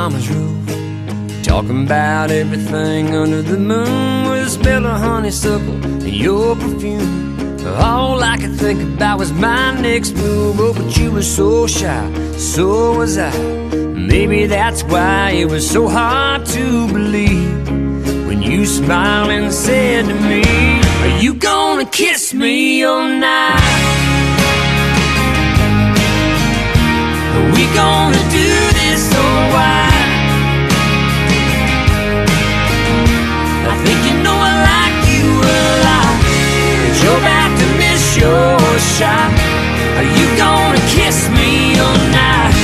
mama's roof, talking about everything under the moon, with a smell of honeysuckle and your perfume. All I could think about was my next move. Oh, but you were so shy, so was I. Maybe that's why it was so hard to believe when you smiled and said to me, are you gonna kiss me all night? Are we gonna do this or why? I think you know I like you a lot, but you're about to miss your shot. Are you gonna kiss me all night?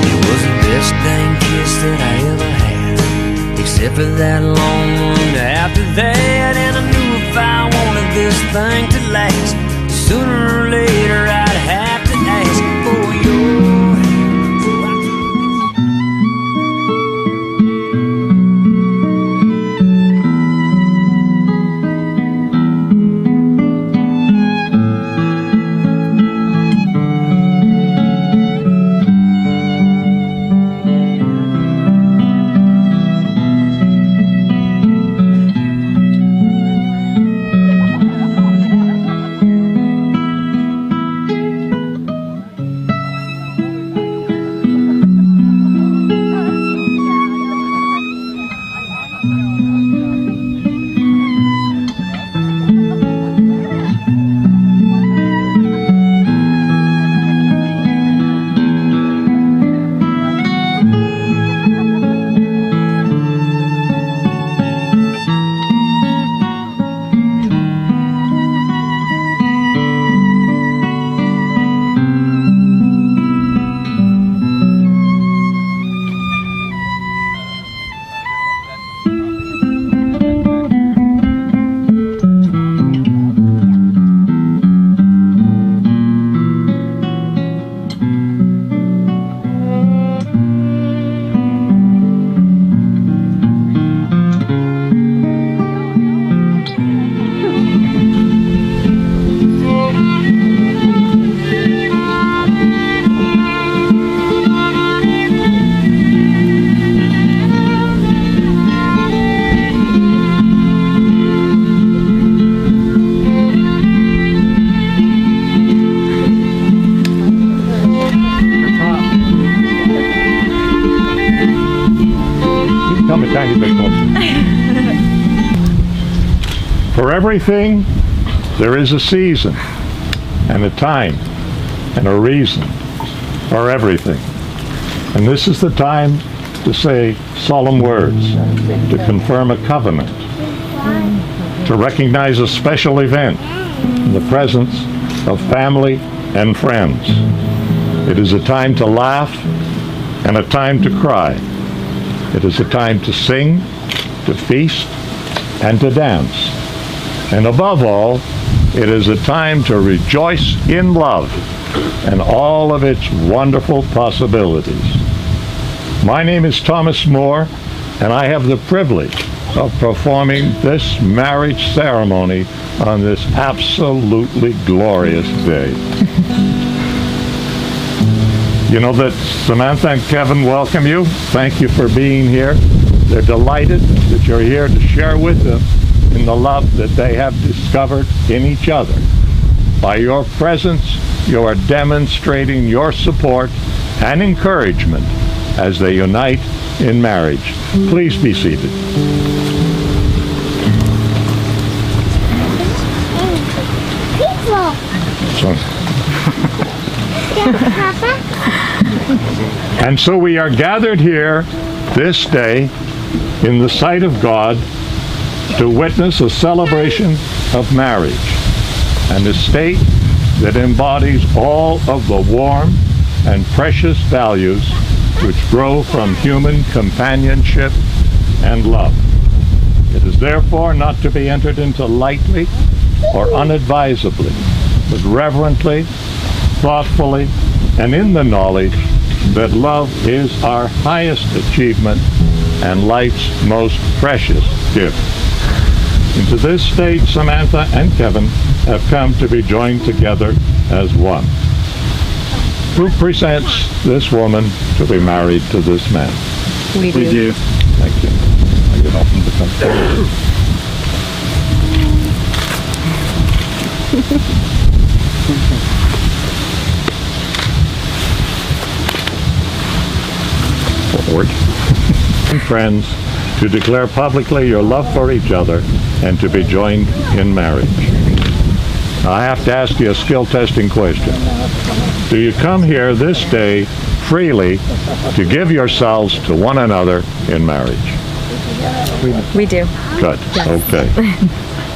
It was the best dang kiss that I ever had, except for that long one after that. And I knew if I wanted this thing to last, sooner or later I'd have to ask for your For everything, there is a season and a time and a reason for everything. And this is the time to say solemn words, to confirm a covenant, to recognize a special event in the presence of family and friends. It is a time to laugh and a time to cry. It is a time to sing, to feast, and to dance. And above all, it is a time to rejoice in love and all of its wonderful possibilities. My name is Thomas Moore, and I have the privilege of performing this marriage ceremony on this absolutely glorious day. You know that Samantha and Kevin welcome you. Thank you for being here. They're delighted that you're here to share with them in the love that they have discovered in each other. By your presence, you are demonstrating your support and encouragement as they unite in marriage. Please be seated. And so we are gathered here this day in the sight of God to witness a celebration of marriage, an estate that embodies all of the warm and precious values which grow from human companionship and love. It is therefore not to be entered into lightly or unadvisedly, but reverently, thoughtfully, and in the knowledge that love is our highest achievement and life's most precious gift. Into this state, Samantha and Kevin have come to be joined together as one. Who presents this woman to be married to this man? We do. Thank you. I get open to come forward. Forward. Friends, to declare publicly your love for each other and to be joined in marriage. Now, I have to ask you a skill testing question. Do you come here this day freely to give yourselves to one another in marriage? We do. Good. Okay.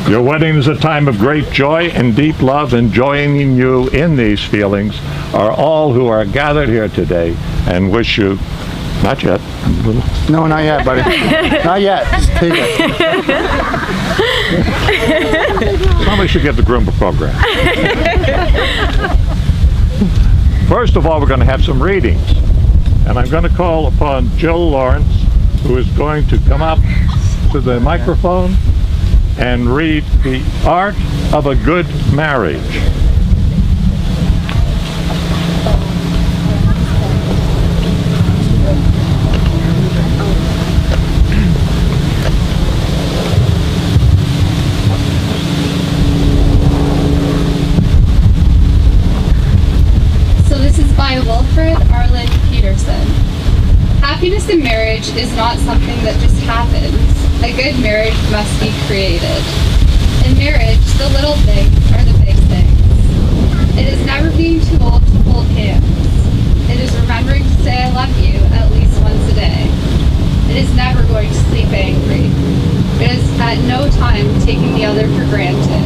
Your wedding is a time of great joy and deep love, and joining you in these feelings are all who are gathered here today and wish you, not yet. No, not yet, buddy. Not yet. Just take it. Somebody should give the groom a program. First of all, we're going to have some readings. And I'm going to call upon Jill Lawrence, who is going to come up to the microphone and read The Art of a Good Marriage. By Wilfred Arlen Peterson. Happiness in marriage is not something that just happens. A good marriage must be created. In marriage, the little things are the big things. It is never being too old to hold hands. It is remembering to say I love you at least once a day. It is never going to sleep angry. It is at no time taking the other for granted.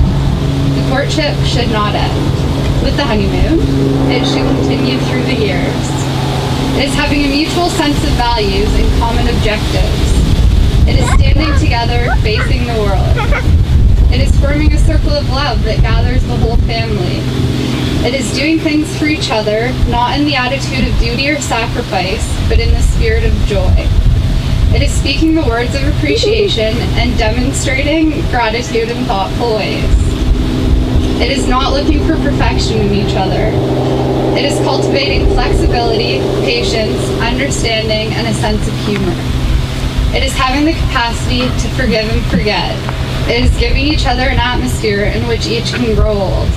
The courtship should not end with the honeymoon. It should continue through the years. It is having a mutual sense of values and common objectives. It is standing together, facing the world. It is forming a circle of love that gathers the whole family. It is doing things for each other, not in the attitude of duty or sacrifice, but in the spirit of joy. It is speaking the words of appreciation and demonstrating gratitude in thoughtful ways. It is not looking for perfection in each other. It is cultivating flexibility, patience, understanding, and a sense of humor. It is having the capacity to forgive and forget. It is giving each other an atmosphere in which each can grow old.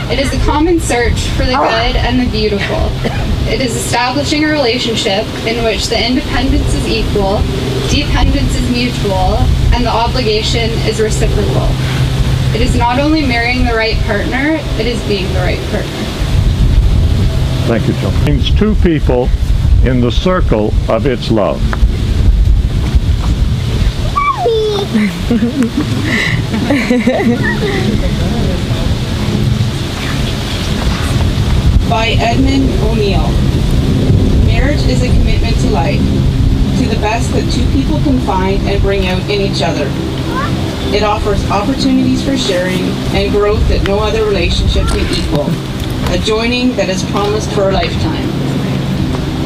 It is a common search for the good and the beautiful. It is establishing a relationship in which the independence is equal, dependence is mutual, and the obligation is reciprocal. It is not only marrying the right partner, it is being the right partner. Thank you, Jill. It means two people in the circle of its love. By Edmund O'Neill. Marriage is a commitment to life, to the best that two people can find and bring out in each other. It offers opportunities for sharing and growth that no other relationship can equal, a joining that is promised for a lifetime.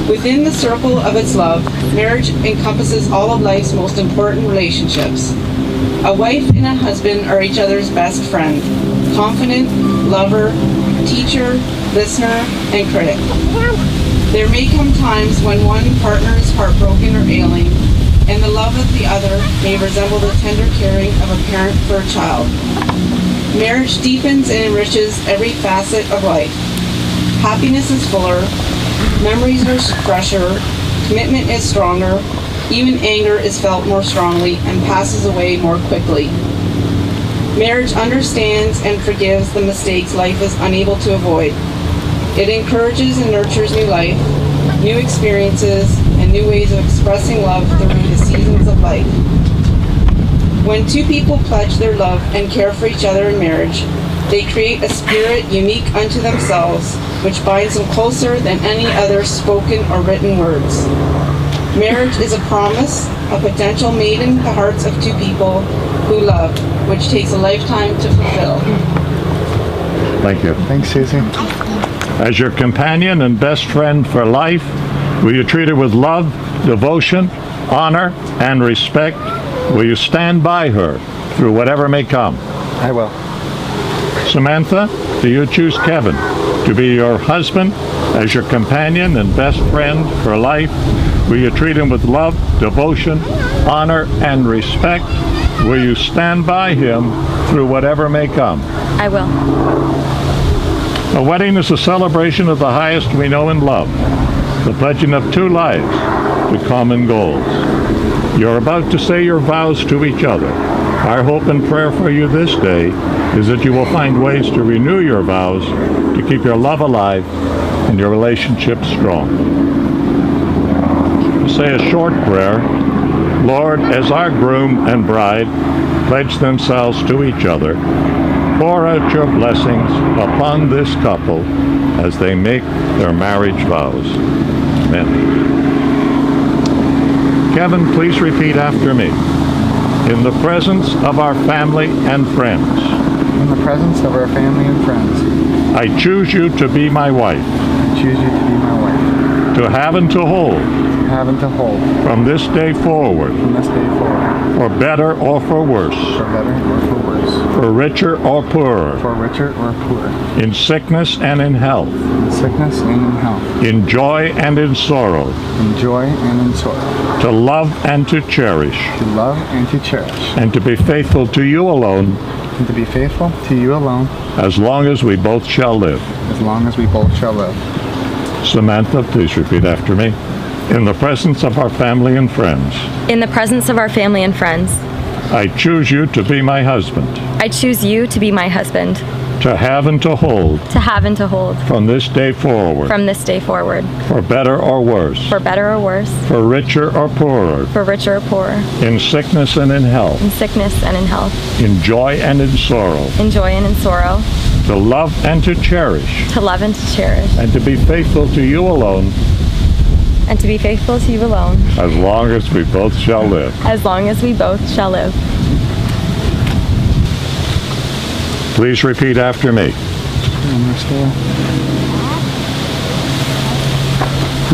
Within the circle of its love, marriage encompasses all of life's most important relationships. A wife and a husband are each other's best friend, confidant, lover, teacher, listener, and critic. There may come times when one partner is heartbroken or ailing, and the love of the other may resemble the tender caring of a parent for a child. Marriage deepens and enriches every facet of life. Happiness is fuller, memories are fresher, commitment is stronger, even anger is felt more strongly and passes away more quickly. Marriage understands and forgives the mistakes life is unable to avoid. It encourages and nurtures new life, new experiences, and new ways of expressing love through the seasons of life. When two people pledge their love and care for each other in marriage, they create a spirit unique unto themselves, which binds them closer than any other spoken or written words. Marriage is a promise, a potential made in the hearts of two people who love, which takes a lifetime to fulfill. Thank you. Thanks, Susie. As your companion and best friend for life, will you treat her with love, devotion, honor, and respect? Will you stand by her through whatever may come? I will. Samantha, do you choose Kevin to be your husband, as your companion and best friend for life? Will you treat him with love, devotion, honor, and respect? Will you stand by him through whatever may come? I will. A wedding is a celebration of the highest we know and love, the pledging of two lives to common goals. You're about to say your vows to each other. Our hope and prayer for you this day is that you will find ways to renew your vows, to keep your love alive and your relationship strong. Say a short prayer. Lord, as our groom and bride pledge themselves to each other, pour out your blessings upon this couple as they make their marriage vows. Amen. Kevin, please repeat after me. In the presence of our family and friends. In the presence of our family and friends. I choose you to be my wife. I choose you to be my wife. To have and to hold. To have and to hold. From this day forward. From this day forward. For better or for worse. For better or for worse. For richer or poorer. For richer or poorer. In sickness and in health. In sickness and in health. In joy and in sorrow. In joy and in sorrow. To love and to cherish. To love and to cherish. And to be faithful to you alone. And to be faithful to you alone. As long as we both shall live. As long as we both shall live. Samantha, please repeat after me. In the presence of our family and friends. In the presence of our family and friends. I choose you to be my husband. I choose you to be my husband. To have and to hold. To have and to hold. From this day forward. From this day forward. For better or worse. For better or worse. For richer or poorer. For richer or poorer. In sickness and in health. In sickness and in health. In joy and in sorrow. In joy and in sorrow. To love and to cherish. To love and to cherish. And to be faithful to you alone. And to be faithful to you alone. As long as we both shall live. As long as we both shall live. Please repeat after me.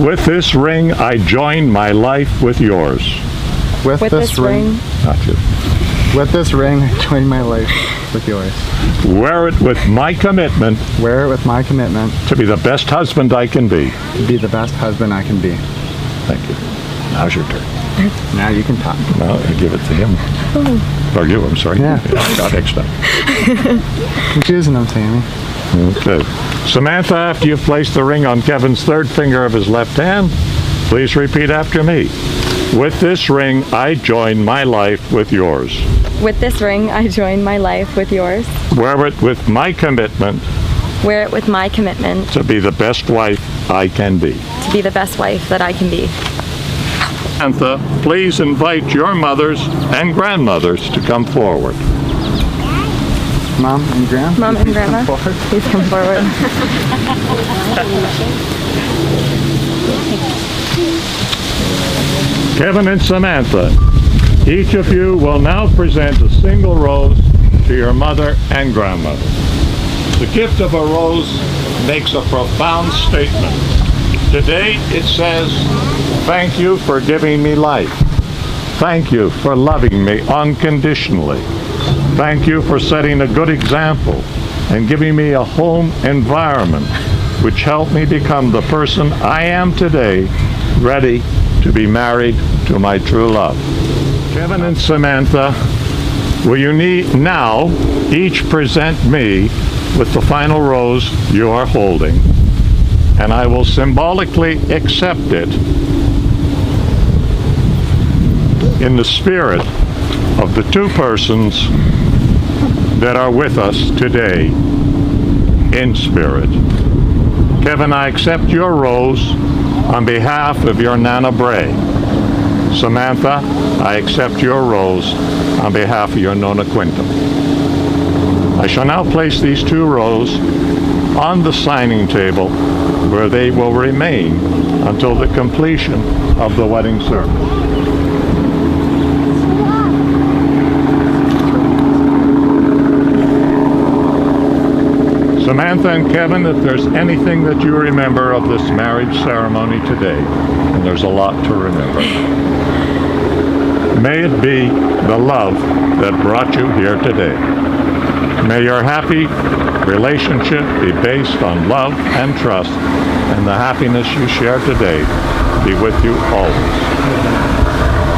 With this ring, I join my life with yours. With this ring. Not you. With this ring, I join my life with yours. Wear it with my commitment. Wear it with my commitment. To be the best husband I can be. To be the best husband I can be. Thank you. Now's your turn. Now you can talk. No, I give it to him. Or you, I'm sorry. Yeah. Got next time. Confusing them, Tammy. Okay. Samantha, after you've placed the ring on Kevin's third finger of his left hand, please repeat after me. With this ring, I join my life with yours. With this ring, I join my life with yours. Wear it with my commitment. Wear it with my commitment. To be the best wife I can be. To be the best wife that I can be. Samantha, please invite your mothers and grandmothers to come forward. Mom and Grandma. Mom and Grandma, please come forward. Kevin and Samantha, each of you will now present a single rose to your mother and grandmother. The gift of a rose makes a profound statement. Today it says, thank you for giving me life. Thank you for loving me unconditionally. Thank you for setting a good example and giving me a home environment which helped me become the person I am today, ready to be married to my true love. Kevin and Samantha, will you now each present me with the final rose you are holding, and I will symbolically accept it in the spirit of the two persons that are with us today in spirit. Kevin, I accept your rose on behalf of your Nana Bray. Samantha, I accept your rose on behalf of your Nona Quinta. I shall now place these two roses on the signing table where they will remain until the completion of the wedding service. Samantha and Kevin, if there's anything that you remember of this marriage ceremony today, and there's a lot to remember, may it be the love that brought you here today. May your happy relationship be based on love and trust, and the happiness you share today be with you always.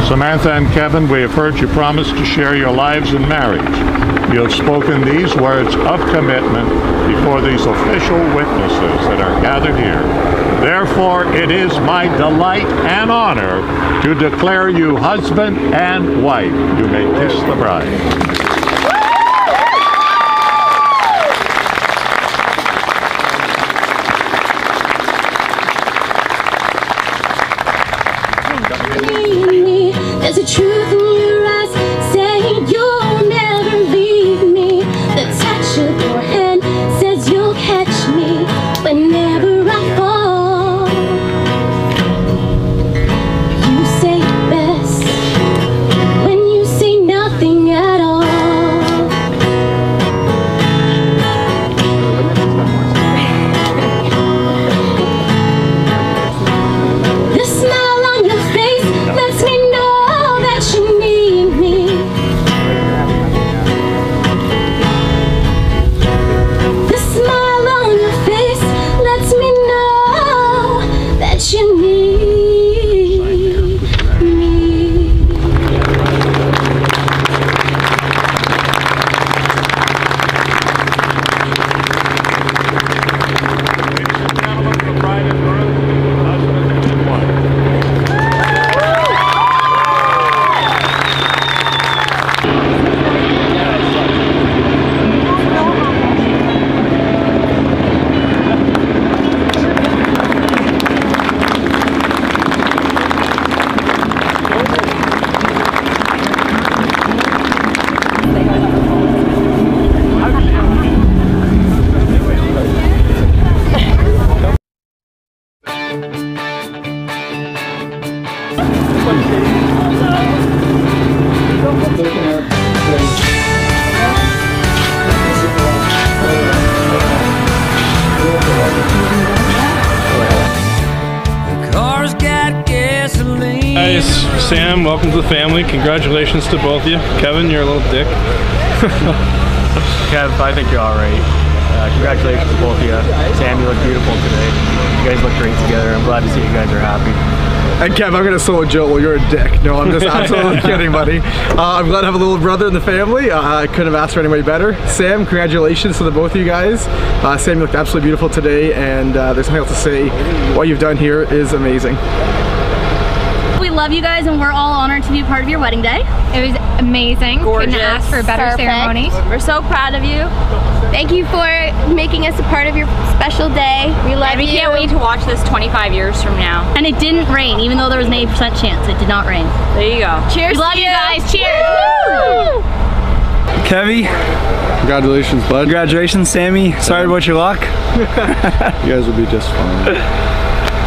Samantha and Kevin, we have heard you promise to share your lives in marriage. You have spoken these words of commitment before these official witnesses that are gathered here. Therefore, it is my delight and honor to declare you husband and wife. You may kiss the bride. There's a truth in your eyes saying you'll never leave me. The touch of your hand says you'll catch me whenever I fall. You say best when you say nothing at all. The smile on your face lets me know that you need me. The smile on your face lets me know that you need me. The bride and groom, husband and wife. Car's got gasoline. Guys, Sam, welcome to the family. Congratulations to both of you. Kevin, you're a little dick. Kev, I think you're alright. Congratulations to both of you. Sam, you look beautiful today. You guys look great together. I'm glad to see you guys are happy. And Kev, I'm gonna solo Joe. Well, you're a dick. No, I'm just absolutely kidding, buddy. I'm glad to have a little brother in the family. I couldn't have asked for anybody better. Sam, congratulations to the both of you guys. Sam, you looked absolutely beautiful today, and there's nothing else to say. What you've done here is amazing. We love you guys, and we're all honored to be part of your wedding day. It was amazing. Gorgeous. Couldn't ask for a better Perfect. ceremony. We're so proud of you. Thank you for making us a part of your special day. We love And we you. can't wait to watch this 25 years from now. And it didn't rain, even though there was an 80% chance. It did not rain. There you go. Cheers. We love you guys. Cheers. Woo! Kevy, Congratulations, bud. congratulations, Sammy. Sorry about your luck. You guys will be just fine.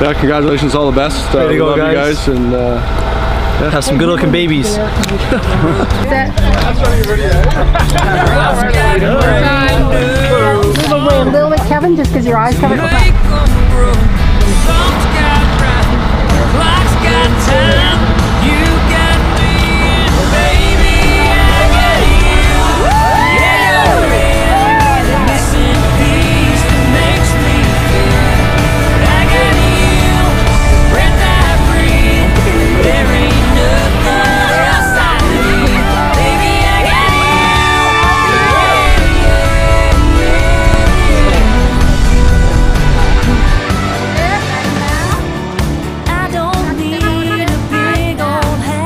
Yeah, congratulations, all the best. Way to go, love guys. you guys, and Have some good looking babies. Move away a little bit, Kevin, just because your eyes covered. Clock's got time. You got me, and baby, I got you. Yeah, you're the missing piece that makes me feel. I got you, the breath I breathe. There ain't nothing else I need. Baby, I got you. I don't need a big old house.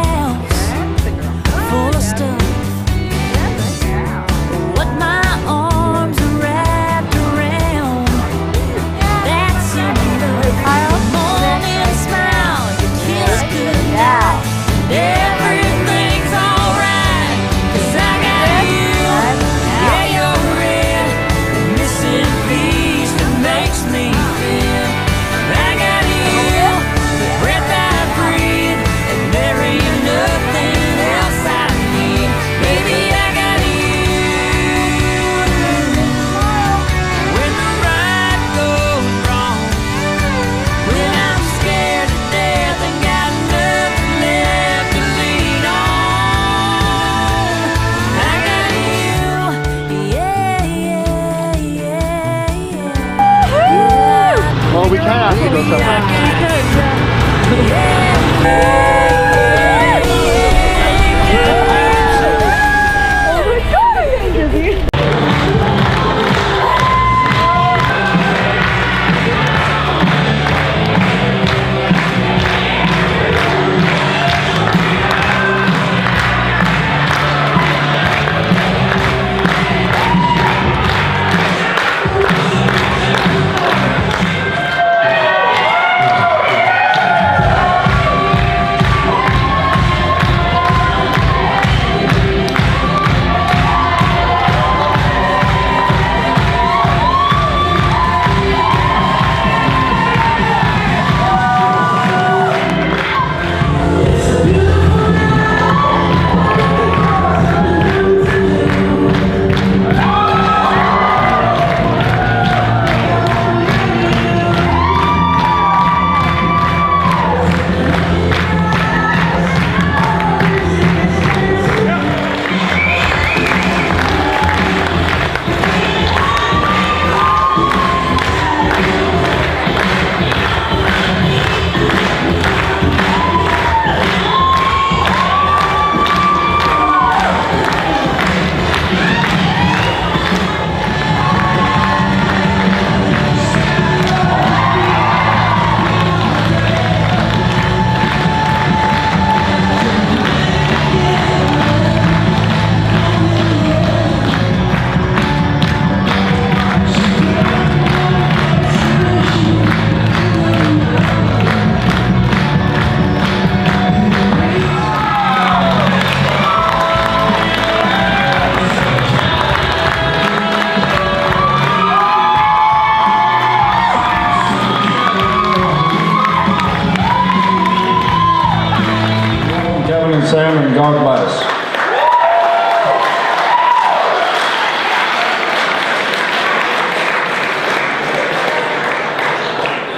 and God bless.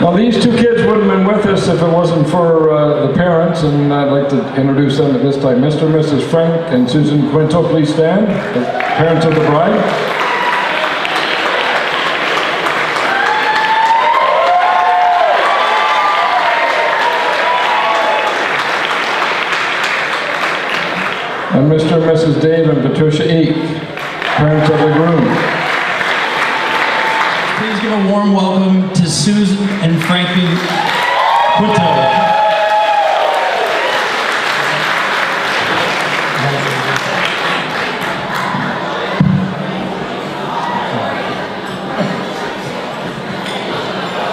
Well, these two kids wouldn't have been with us if it wasn't for the parents, and I'd like to introduce them at this time. Mr. and Mrs. Frank and Susan Quinto, please stand. The parents of the bride. And Mr. and Mrs. Dave and Patricia Eek, parents of the groom. Please give a warm welcome to Susan and Frankie Quinto.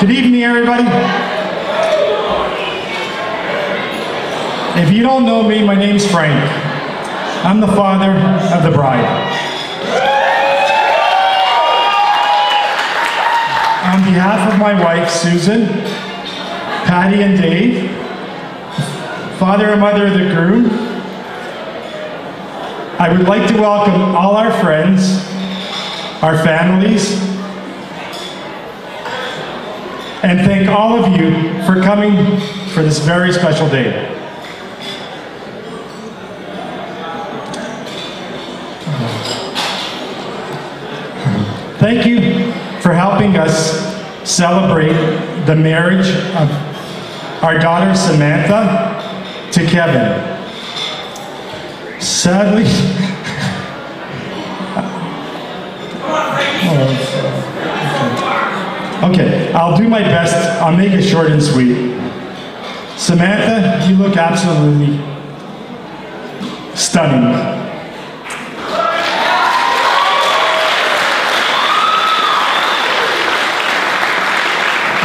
Good evening, everybody. If you don't know me, my name's Frank. I'm the father of the bride. On behalf of my wife, Susan, Patty, and Dave, father and mother of the groom, I would like to welcome all our friends, our families, and thank all of you for coming for this very special day. Thank you for helping us celebrate the marriage of our daughter Samantha to Kevin. Sadly, okay, I'll do my best. I'll make it short and sweet. Samantha, you look absolutely stunning.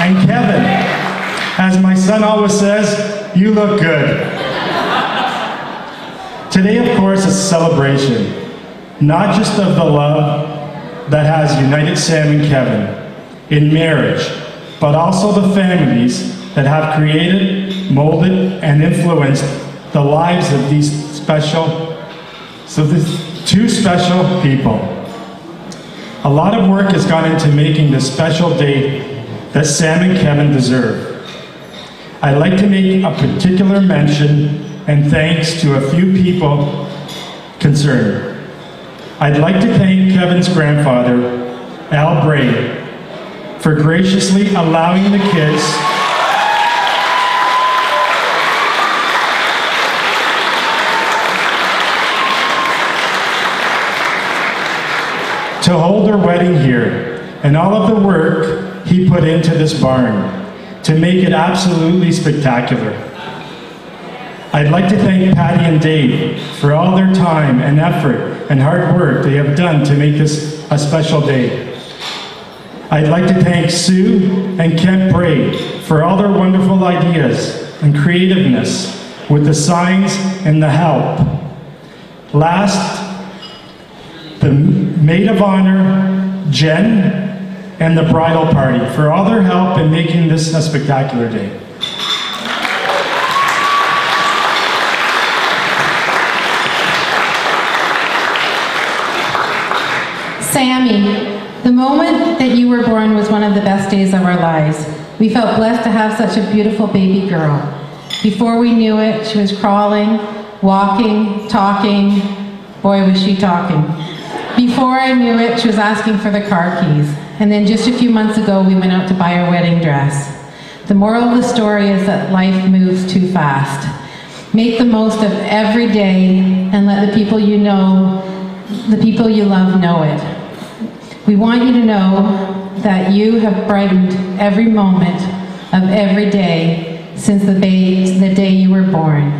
And Kevin, as my son always says, you look good. Today, of course, is a celebration, not just of the love that has united Sam and Kevin in marriage, but also the families that have created, molded, and influenced the lives of these two special people. A lot of work has gone into making this special day that Sam and Kevin deserve. I'd like to make a particular mention and thanks to a few people concerned. I'd like to thank Kevin's grandfather, Al Bray, for graciously allowing the kids to hold their wedding here, and all of the work he put into this barn to make it absolutely spectacular. I'd like to thank Patty and Dave for all their time and effort and hard work they have done to make this a special day. I'd like to thank Sue and Kent Bray for all their wonderful ideas and creativeness with the signs and the help. Last, the maid of honor, Jen, and the bridal party for all their help in making this a spectacular day. Sammy, the moment that you were born was one of the best days of our lives. We felt blessed to have such a beautiful baby girl. Before we knew it, she was crawling, walking, talking. Boy, was she talking. Before I knew it, she was asking for the car keys. And then just a few months ago, we went out to buy our wedding dress. The moral of the story is that life moves too fast. Make the most of every day and let the people you know, the people you love know it. We want you to know that you have brightened every moment of every day since the day you were born.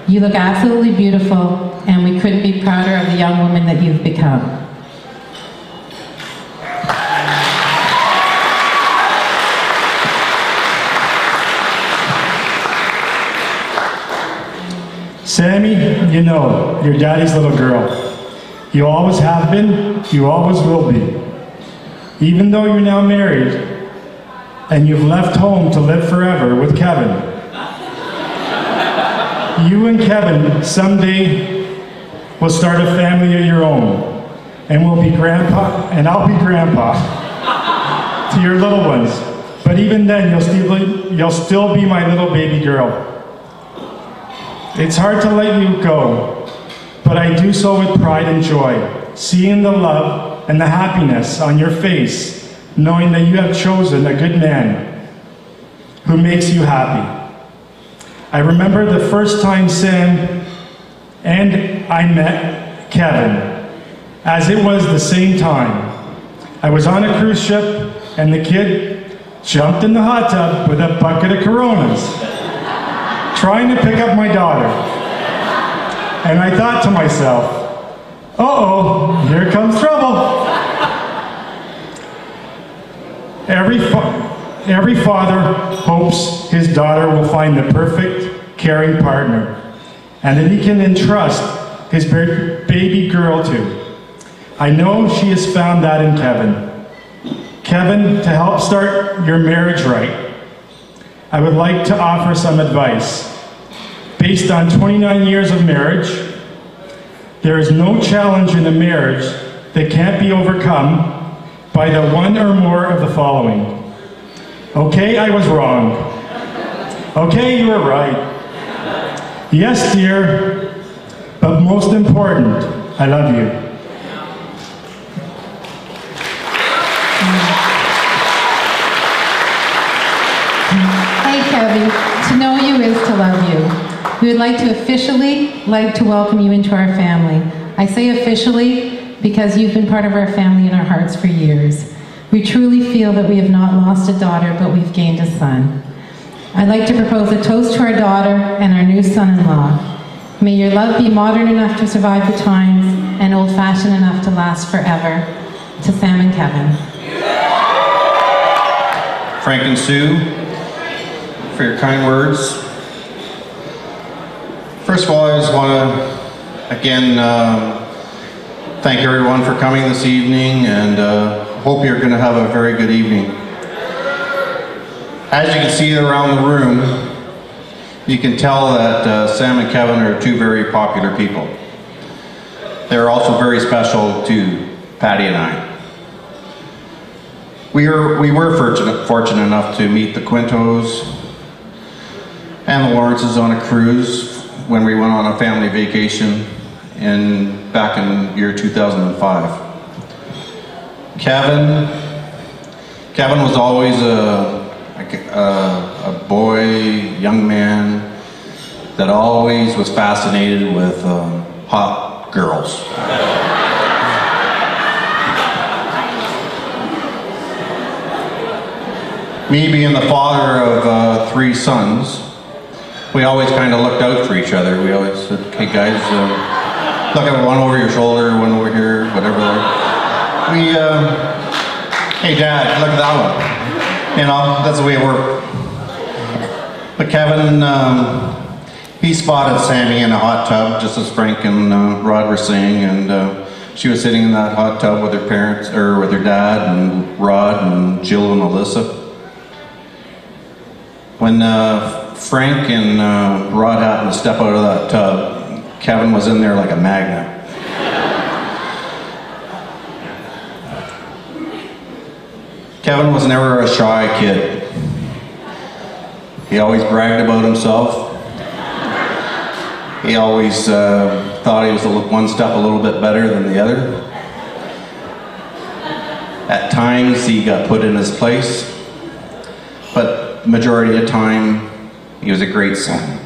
You look absolutely beautiful, and we couldn't be prouder of the young woman that you've become. Sammy, you know, you're Daddy's little girl. You always have been, you always will be. Even though you're now married, and you've left home to live forever with Kevin. you and Kevin someday will start a family of your own, and we'll be grandpa, and I'll be grandpa to your little ones. But even then, you'll still be my little baby girl. It's hard to let you go, but I do so with pride and joy, seeing the love and the happiness on your face, knowing that you have chosen a good man who makes you happy. I remember the first time Sam and I met Kevin, as it was the same time. I was on a cruise ship and the kid jumped in the hot tub with a bucket of Coronas, trying to pick up my daughter. And I thought to myself, uh-oh, here comes trouble. Every father hopes his daughter will find the perfect, caring partner, and that he can entrust his baby girl to. I know she has found that in Kevin. Kevin, to help start your marriage right, I would like to offer some advice. Based on 29 years of marriage, there is no challenge in a marriage that can't be overcome by the one or more of the following. Okay, I was wrong. Okay, you were right. Yes, dear, but most important, I love you. Hey, Kevin, to know you is to love you. We would like to welcome you into our family. I say officially because you've been part of our family in our hearts for years. We truly feel that we have not lost a daughter, but we've gained a son. I'd like to propose a toast to our daughter and our new son-in-law. May your love be modern enough to survive the times and old-fashioned enough to last forever. To Sam and Kevin. Frank and Sue, for your kind words. First of all, I just want to, again, thank everyone for coming this evening, and hope you're going to have a very good evening. As you can see around the room, you can tell that Sam and Kevin are two very popular people. They're also very special to Patty and I. We were fortunate enough to meet the Quintos and the Lawrences on a cruise when we went on a family vacation back in year 2005. Kevin was always a boy, young man that always was fascinated with hot girls. Me being the father of 3 sons, we always kind of looked out for each other. We always said, hey guys, look at one over your shoulder, one over here, whatever. Hey Dad, look at that one. You know, that's the way it worked. But Kevin, he spotted Sammy in a hot tub, just as Frank and Rod were saying, and she was sitting in that hot tub with her parents, or with her dad and Rod and Jill and Alyssa. When Frank and Rod happened to step out of that tub, Kevin was in there like a magnet. Kevin was never a shy kid. He always bragged about himself. He always thought he was one step a little bit better than the other. At times he got put in his place, but majority of the time he was a great son.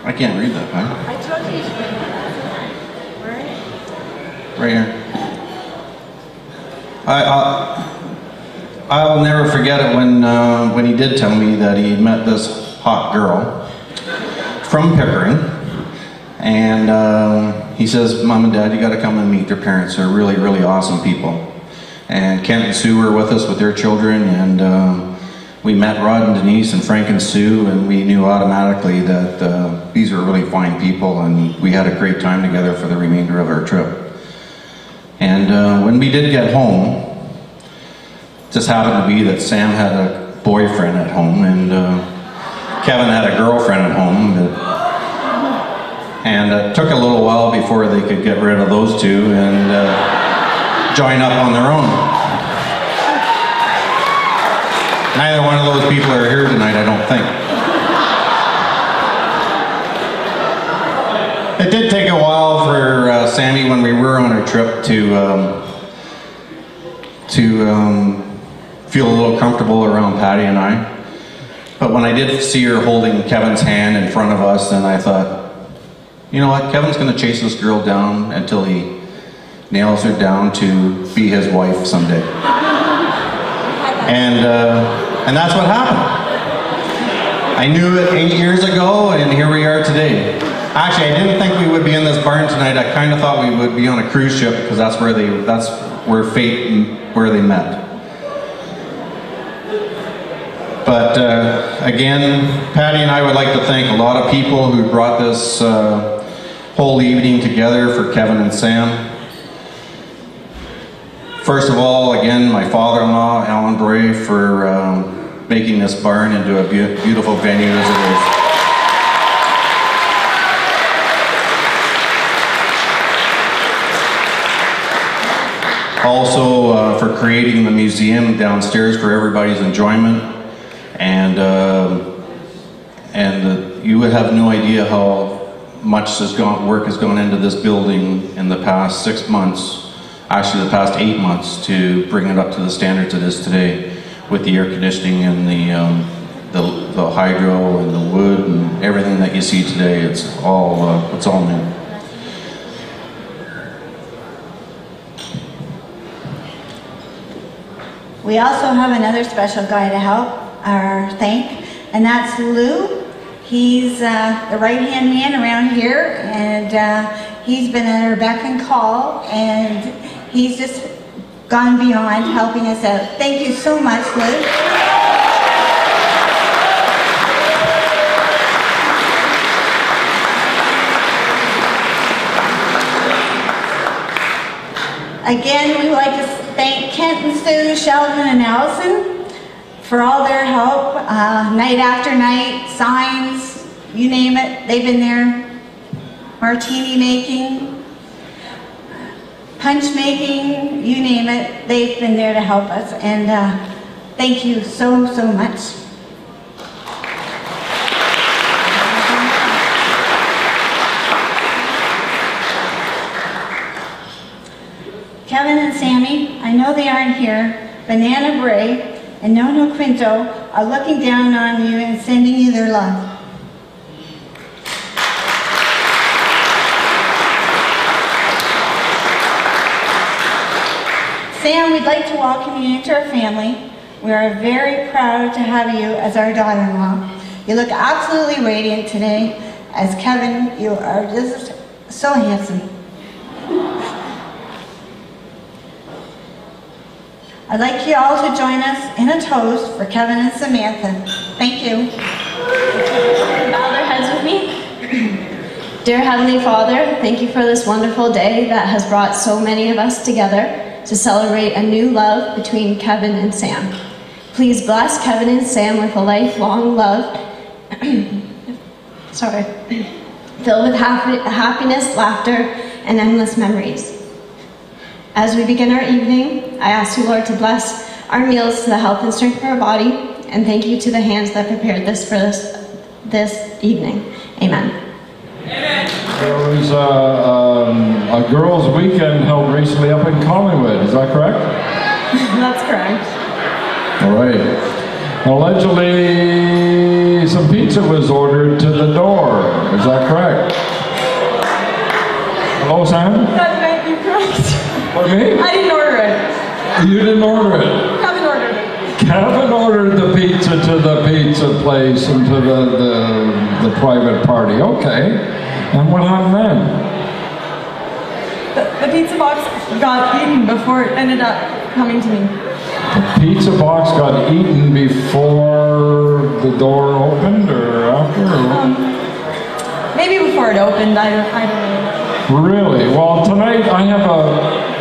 I can't read that, huh? I told you. Right here. I'll never forget it when he did tell me that he met this hot girl from Pickering, and he says, Mom and Dad, you got to come and meet their parents. They're really, really awesome people. And Kent and Sue were with us with their children, and we met Rod and Denise and Frank and Sue, and we knew automatically that these were really fine people, and we had a great time together for the remainder of our trip. And when we did get home, it just happened to be that Sam had a boyfriend at home and Kevin had a girlfriend at home. And it took a little while before they could get rid of those two and join up on their own. Neither one of those people are here tonight, I don't think. It did take a while for Sammy, when we were on our trip, to feel a little comfortable around Patty and I. But when I did see her holding Kevin's hand in front of us, then I thought, you know what, Kevin's going to chase this girl down until he nails her down to be his wife someday. And that's what happened. I knew it 8 years ago, and here we are today. Actually, I didn't think we would be in this barn tonight. I kind of thought we would be on a cruise ship, because that's where fate and where they met. But again, Patty and I would like to thank a lot of people who brought this whole evening together for Kevin and Sam. First of all, again, my father-in-law, Alan Bray, for making this barn into a beautiful venue as it is. Also for creating the museum downstairs for everybody's enjoyment. And you would have no idea how much work has gone into this building in the past 6 months, actually the past 8 months, to bring it up to the standards it is today, with the air conditioning and the hydro and the wood and everything that you see today. It's all new. We also have another special guy to help, or thank, and that's Lou. He's the right-hand man around here, and he's been at our beck and call, and he's just gone beyond helping us out. Thank you so much, Lou. Again, we would like to thank Kent and Sue, Sheldon and Allison for all their help, night after night, signs, you name it, they've been there. Martini making, punch making, you name it, they've been there to help us, and thank you so, so much. Kevin and Sammy, I know they aren't here, Banana Bray and Nono Quinto are looking down on you and sending you their love. Sam, we'd like to welcome you into our family. We are very proud to have you as our daughter-in-law. You look absolutely radiant today. As Kevin, you are just so handsome. I'd like you all to join us in a toast for Kevin and Samantha. Thank you. Bow their heads with me. Dear Heavenly Father, thank you for this wonderful day that has brought so many of us together to celebrate a new love between Kevin and Sam. Please bless Kevin and Sam with a lifelong love, filled with happiness, laughter, and endless memories. As we begin our evening, I ask you, Lord, to bless our meals to the health and strength of our body, and thank you to the hands that prepared this for this evening. Amen. There was a girls' weekend held recently up in Collingwood, is that correct? That's correct. All right. Allegedly, some pizza was ordered to the door, is that correct? Hello, Sam? That might be correct. Pardon me? I didn't order it. You didn't order it? Kevin ordered it. Kevin ordered the pizza to the pizza place and to the private party. Okay. And what happened then? The pizza box got eaten before it ended up coming to me. The pizza box got eaten before the door opened or after? Or Maybe before it opened. I don't know. Really? Well, tonight I have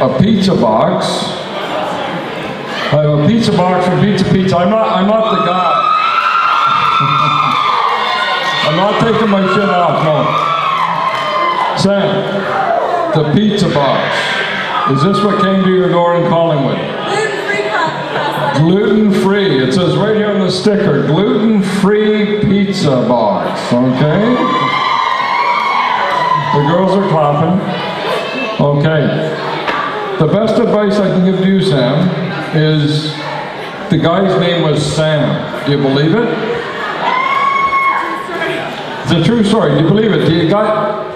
a pizza box. I have a pizza box from Pizza. I'm not the guy. I'm not taking my shit off, no. Sam, the pizza box. Is this what came to your door in Collingwood? Gluten-free. It says right here on the sticker, gluten-free pizza box, okay? The girls are clapping. Okay. The best advice I can give to you, Sam, is the guy's name was Sam. Do you believe it? It's a true story. Do you believe it?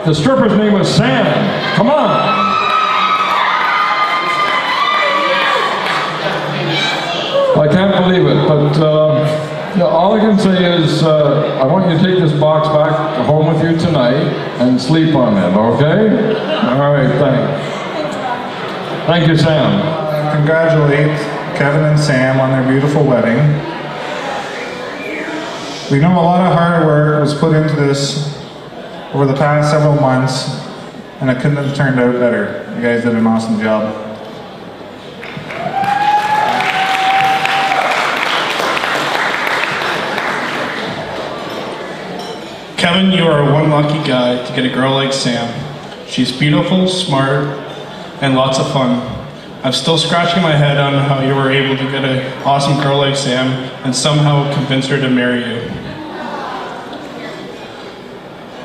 The stripper's name was Sam. Come on. I can't believe it, but all I can say is I want you to take this box back home with you tonight and sleep on it, okay? All right, thanks. Thank you, Sam. Congratulate Kevin and Sam on their beautiful wedding. We know a lot of hard work was put into this over the past several months, and it couldn't have turned out better. You guys did an awesome job. Kevin, you are one lucky guy to get a girl like Sam. She's beautiful, smart, and lots of fun. I'm still scratching my head on how you were able to get an awesome girl like Sam and somehow convince her to marry you.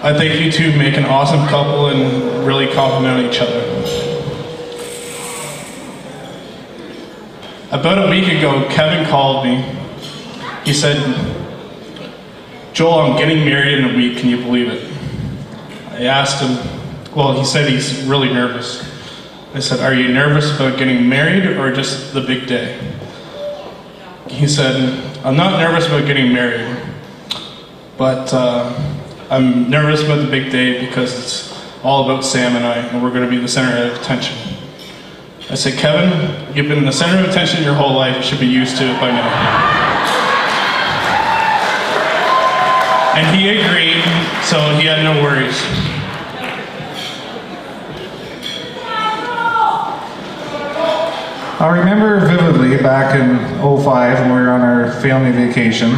I think you two make an awesome couple and really complement each other. About a week ago, Kevin called me. He said, "Joel, I'm getting married in a week, can you believe it?" I asked him, well, he said he's really nervous. I said, "Are you nervous about getting married or just the big day?" He said, "I'm not nervous about getting married, but I'm nervous about the big day because it's all about Sam and I, and we're going to be the center of attention." I said, "Kevin, you've been the center of attention your whole life, you should be used to it by now." And he agreed, so he had no worries. I remember vividly back in 2005 when we were on our family vacation,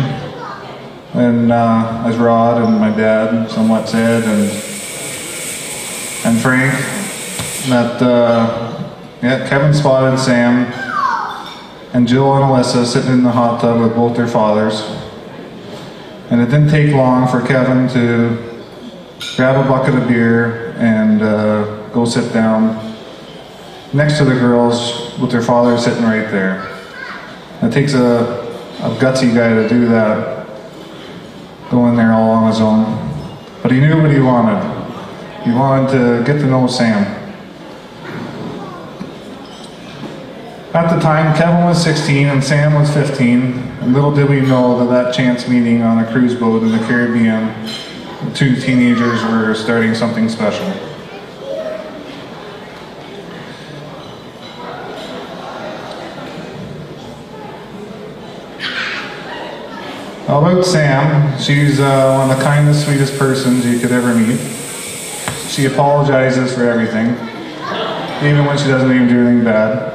and as Rod and my dad somewhat said, and Frank, that Kevin spotted Sam and Jill and Alyssa sitting in the hot tub with both their fathers. And it didn't take long for Kevin to grab a bucket of beer and go sit down next to the girls with their father sitting right there. It takes a gutsy guy to do that, go in there all on his own. But he knew what he wanted. He wanted to get to know Sam. At the time, Kevin was 16 and Sam was 15, and little did we know that chance meeting on a cruise boat in the Caribbean, the two teenagers were starting something special. All about Sam, she's one of the kindest, sweetest persons you could ever meet. She apologizes for everything, even when she doesn't even do anything bad.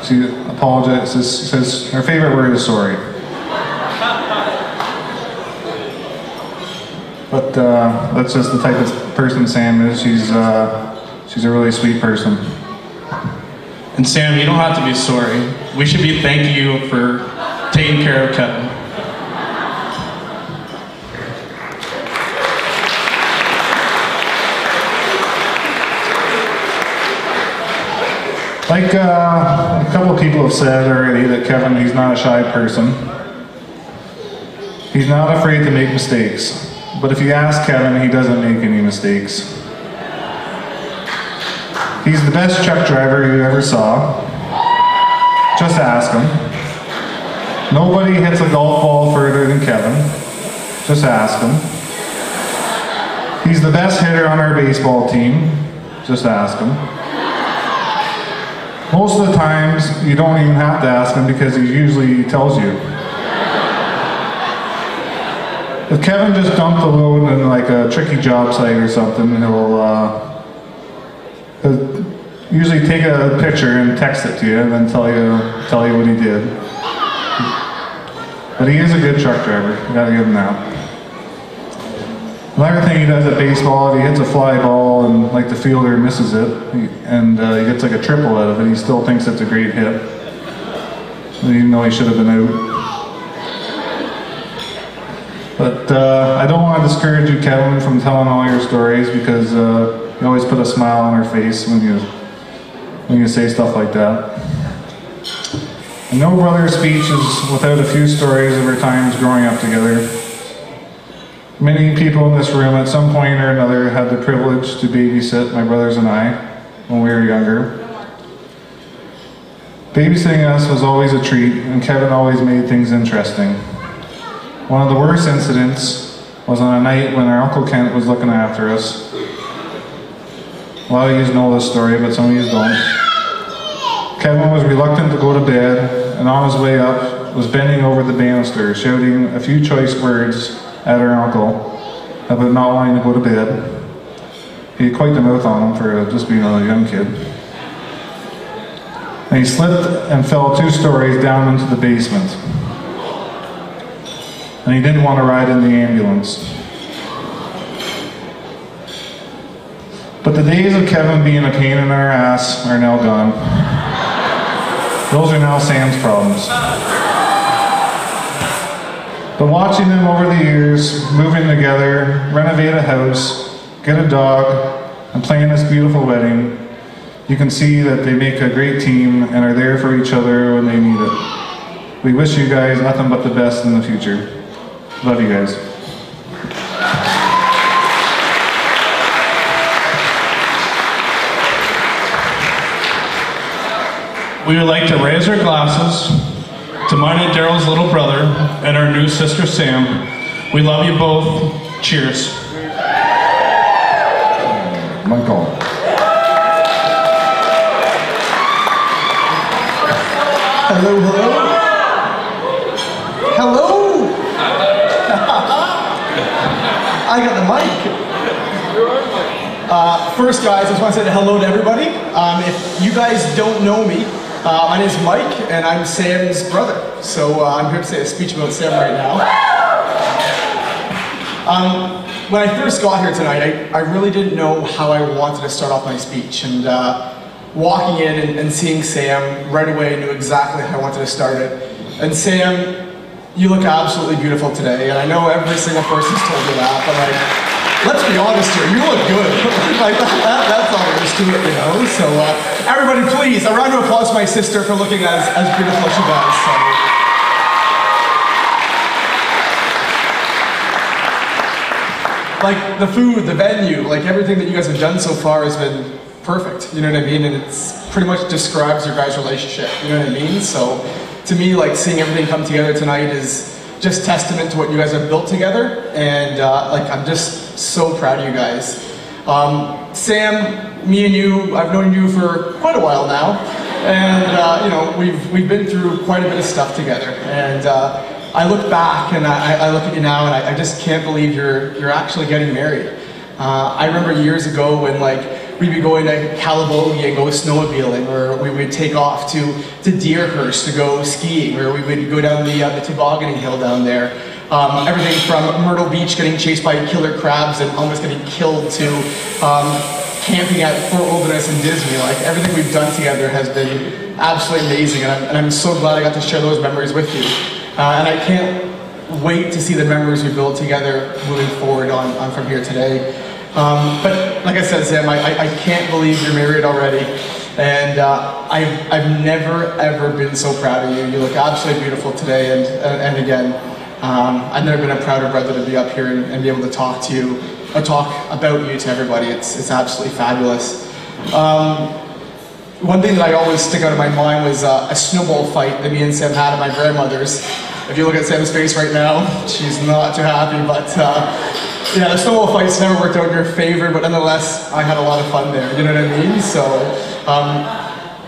She apologizes, says her favorite word is sorry. But that's just the type of person Sam is. She's a really sweet person. And Sam, you don't have to be sorry. We should be thanking you for taking care of Kevin. Like a couple of people have said already that Kevin, he's not a shy person. He's not afraid to make mistakes. But if you ask Kevin, he doesn't make any mistakes. He's the best truck driver you ever saw. Just ask him. Nobody hits a golf ball further than Kevin. Just ask him. He's the best hitter on our baseball team. Just ask him. Most of the times, you don't even have to ask him because he usually tells you. If Kevin just dumped a load in like a tricky job site or something, Usually take a picture and text it to you and then tell you what he did. But he is a good truck driver, you gotta give him that. Another thing he does at baseball, if he hits a fly ball and like the fielder misses it, and he gets like a triple out of it, he still thinks it's a great hit, even though he should have been out. But I don't want to discourage you, Kevin, from telling all your stories, because you always put a smile on our face when you say stuff like that. And no brother speech is without a few stories of our times growing up together. Many people in this room at some point or another had the privilege to babysit my brothers and I when we were younger. Babysitting us was always a treat, and Kevin always made things interesting. One of the worst incidents was on a night when our Uncle Kent was looking after us. A lot of you know this story, but some of you don't. Kevin was reluctant to go to bed, and on his way up was bending over the banister, shouting a few choice words at our uncle about not wanting to go to bed. He had quite the mouth on him for just being a young kid. And he slipped and fell 2 stories down into the basement. And he didn't want to ride in the ambulance. But the days of Kevin being a pain in our ass are now gone. Those are now Sam's problems. But watching them over the years, moving together, renovate a house, get a dog, and plan this beautiful wedding, you can see that they make a great team and are there for each other when they need it. We wish you guys nothing but the best in the future. Love you guys. We would like to raise our glasses to mine and Daryl's little brother and our new sister Sam. We love you both. Cheers. Michael. Hello, hello. Hello. I got the mic. First, guys, I just want to say hello to everybody. If you guys don't know me, my name is Mike, and I'm Sam's brother. So I'm here to say a speech about Sam right now. When I first got here tonight, I really didn't know how I wanted to start off my speech. And walking in and seeing Sam, right away I knew exactly how I wanted to start it. And Sam, you look absolutely beautiful today. And I know every single person's told you that, but like, let's be honest here, you look good. Like that's all there is to it, you know? So everybody please, a round of applause for my sister for looking as beautiful as she does. So. Like the food, the venue, like everything that you guys have done so far has been perfect, you know what I mean? And it's pretty much describes your guys' relationship, you know what I mean? So to me, like seeing everything come together tonight is just testament to what you guys have built together, and like I'm just so proud of you guys. Sam, me and you, I've known you for quite a while now, and you know we've been through quite a bit of stuff together. And I look back and I look at you now, and I just can't believe you're actually getting married. I remember years ago when like we'd be going to Calabogie and go snowmobiling, or we would take off to Deerhurst to go skiing, or we would go down the tobogganing hill down there. Everything from Myrtle Beach getting chased by killer crabs and almost getting killed to camping at Fort Wilderness and Disney. Like everything we've done together has been absolutely amazing, and I'm so glad I got to share those memories with you. And I can't wait to see the memories we build together moving forward on from here today. But like I said, Sam, I can't believe you're married already, and I've never ever been so proud of you. You look absolutely beautiful today, and again, I've never been a prouder brother to be up here and be able to talk to you, or talk about you to everybody. It's absolutely fabulous. One thing that I always stick out of my mind was a snowball fight that me and Sam had at my grandmother's. If you look at Sam's face right now, she's not too happy, but yeah, the snowball fights never worked out in your favor, but nonetheless, I had a lot of fun there, you know what I mean? So,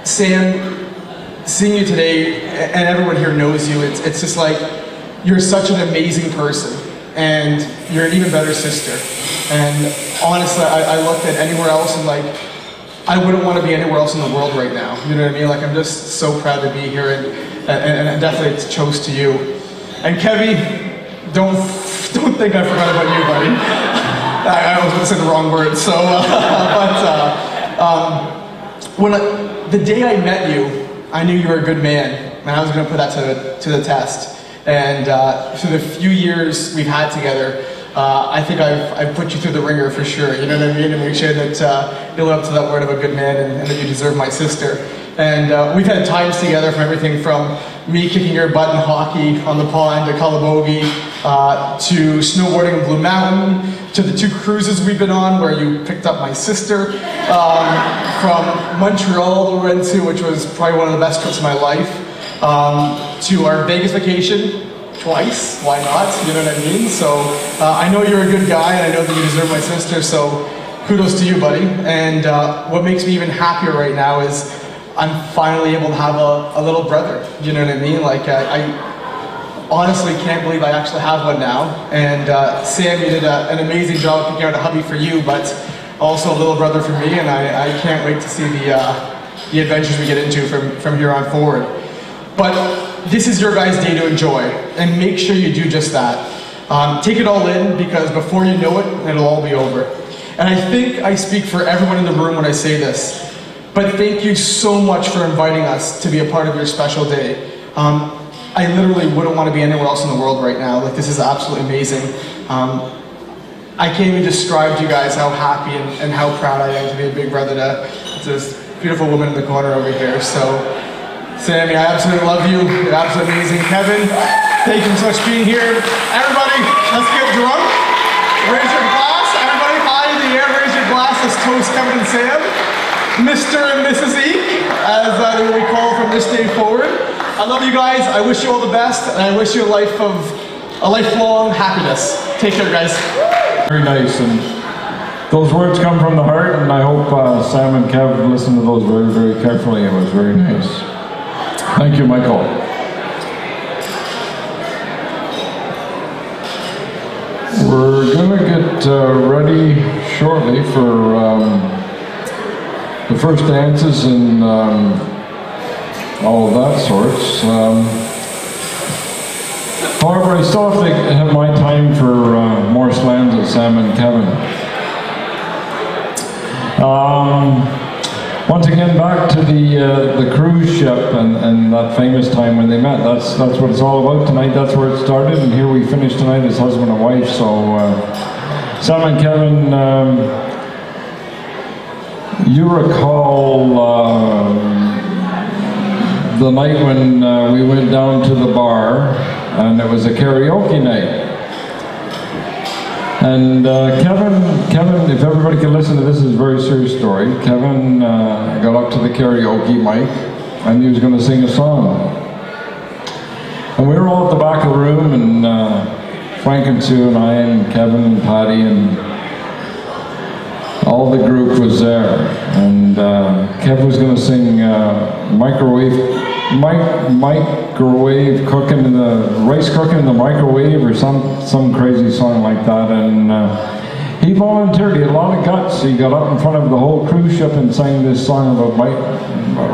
Sam, seeing you today, and everyone here knows you, it's just like, you're such an amazing person, and you're an even better sister. And honestly, I looked at anywhere else and like, I wouldn't want to be anywhere else in the world right now. You know what I mean? Like, I'm just so proud to be here, and definitely it's a toast to you. And Kevy, don't think I forgot about you, buddy. I was going to say the wrong word. So, the day I met you, I knew you were a good man, and I was going to put that to the test. And through the few years we've had together, I think I've put you through the ringer for sure. You know what I mean? To make sure that you live up to that word of a good man, and that you deserve my sister. And we've had times together from everything from me kicking your butt in hockey on the pond to Calabogie, to snowboarding in Blue Mountain, to the 2 cruises we've been on where you picked up my sister, from Montreal we went to, which was probably one of the best trips of my life, to our Vegas vacation twice, why not, you know what I mean? So I know you're a good guy, and I know that you deserve my sister, so kudos to you, buddy. And what makes me even happier right now is I'm finally able to have a little brother, you know what I mean? Like, I honestly can't believe I actually have one now. And Sam, you did an amazing job picking out a hubby for you, but also a little brother for me, and I can't wait to see the adventures we get into from here on forward. But this is your guys' day to enjoy, and make sure you do just that. Take it all in, because before you know it, it'll all be over. And I think I speak for everyone in the room when I say this, but thank you so much for inviting us to be a part of your special day. I literally wouldn't want to be anywhere else in the world right now. Like, this is absolutely amazing. I can't even describe to you guys how happy and how proud I am to be a big brother to this beautiful woman in the corner over here. So, Sammy, I absolutely love you. You're absolutely amazing. Kevin, thank you so much for being here. Everybody, let's get drunk. Raise your glass. Everybody, high in the air, raise your glass. Let's toast Kevin and Sam. Mr. and Mrs. Eek, as they will be called from this day forward. I love you guys. I wish you all the best, and I wish you a lifelong happiness. Take care, guys. Very nice, and those words come from the heart, and I hope Sam and Kev listened to those very, very carefully. It was very nice. Thank you, Michael. We're going to get ready shortly for the first dances and all of that sorts. However, I still have to have my time for more slams at Sam and Kevin. Once again, back to the cruise ship and that famous time when they met. That's what it's all about tonight. That's where it started, and here we finish tonight as husband and wife. So, Sam and Kevin, you recall the night when we went down to the bar, and it was a karaoke night. And Kevin, if everybody can listen to this, is a very serious story. Kevin got up to the karaoke mic, and he was going to sing a song. And we were all at the back of the room, and Frank and Sue and I and Kevin and Patty and all the group was there. And Kevin was going to sing microwave cooking in the rice cooking in the microwave, or some crazy song like that. And he volunteered. He had a lot of guts. He got up in front of the whole cruise ship and sang this song about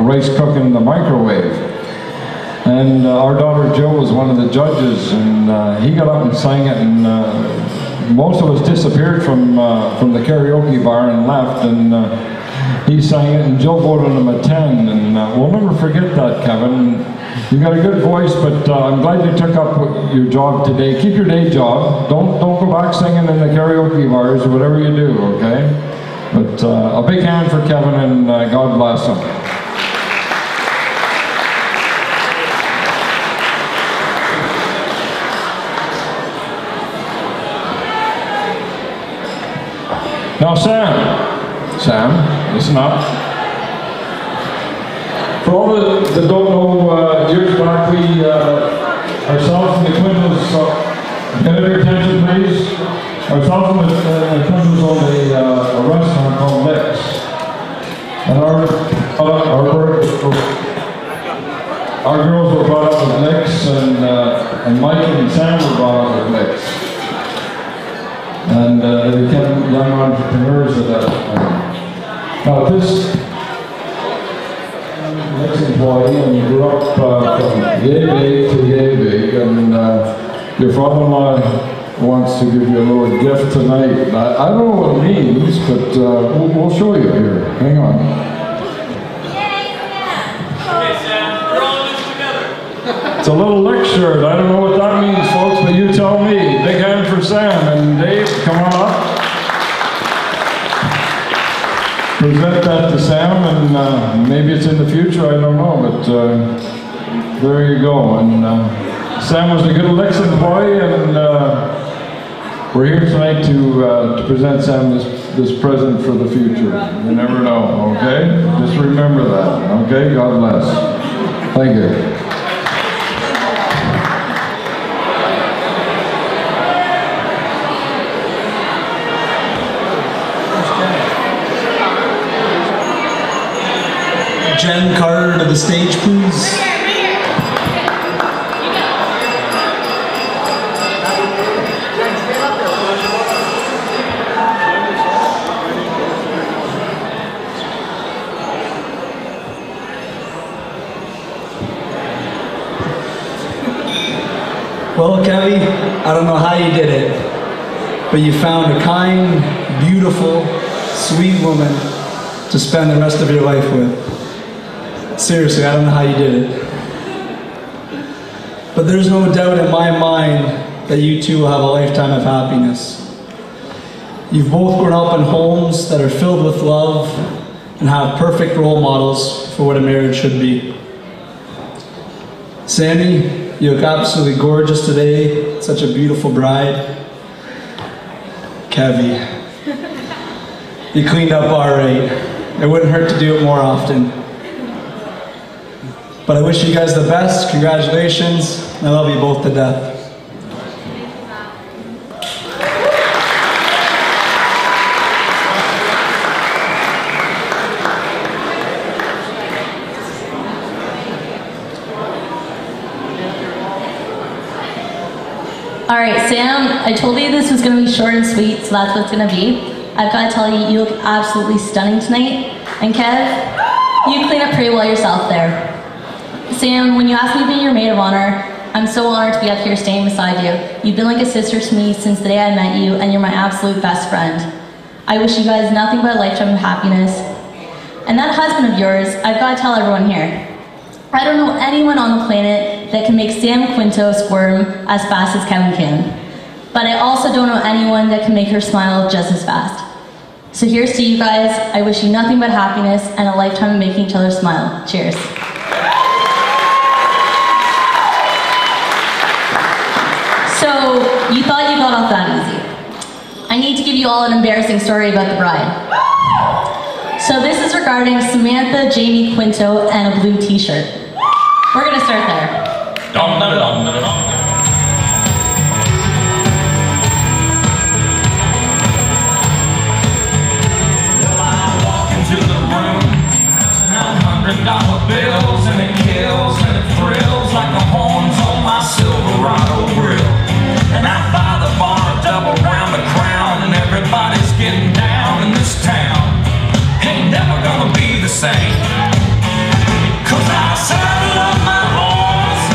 rice cooking in the microwave. And our daughter Jill was one of the judges, and he got up and sang it, and most of us disappeared from the karaoke bar and left, and he sang it, and Jill voted him a 10, and we'll never forget that, Kevin. You got a good voice, but I'm glad you took up your job today. Keep your day job. Don't go back singing in the karaoke bars or whatever you do, okay? But a big hand for Kevin, and God bless him. Now, Sam, listen up. For all that don't know, years back we, ourselves and the Quintos, get your attention please. Ourselves and the Quintos owned a restaurant called Licks. And our girls were brought up with Licks, and Mike and Sam were brought up with Licks. And they became young entrepreneurs at that time. Now this employee and you grew up from yay big to yay big, and your father-in-law wants to give you a little gift tonight. I don't know what it means, but we'll show you here. Hang on. It's a little lick shirt. I don't know what that means, folks, but you tell me. Big hand for Sam. And Dave, come on up. Present that to Sam, and maybe it's in the future, I don't know, but there you go. And Sam was a good Licks employee, and we're here tonight to present Sam this present for the future. You never know, okay? Just remember that, okay? God bless. Thank you. Jen Carter to the stage, please. Well, Kevy, I don't know how you did it, but you found a kind, beautiful, sweet woman to spend the rest of your life with. Seriously, I don't know how you did it. But there's no doubt in my mind that you two will have a lifetime of happiness. You've both grown up in homes that are filled with love and have perfect role models for what a marriage should be. Sammy, you look absolutely gorgeous today. Such a beautiful bride. Kevy, you cleaned up all right. It wouldn't hurt to do it more often. But I wish you guys the best. Congratulations. I love you both to death. All right, Sam, I told you this was going to be short and sweet, so that's what it's going to be. I've got to tell you, you look absolutely stunning tonight. And Kev, you clean up pretty well yourself there. Sam, when you asked me to be your maid of honor, I'm so honored to be up here staying beside you. You've been like a sister to me since the day I met you, and you're my absolute best friend. I wish you guys nothing but a lifetime of happiness. And that husband of yours, I've got to tell everyone here, I don't know anyone on the planet that can make Sam Quinto squirm as fast as Kevin can. But I also don't know anyone that can make her smile just as fast. So here's to you guys. I wish you nothing but happiness and a lifetime of making each other smile. Cheers. So, you thought you got off that easy. I need to give you all an embarrassing story about the bride. So this is regarding Samantha Jamie Quinto and a blue t-shirt. We're gonna start there. $100 bills and it kills and it thrills like the horns on my Silverado grill. And I buy the bar double round the crown and everybody's getting down in this town. Ain't never gonna be the same. 'Cause I saddle up my horse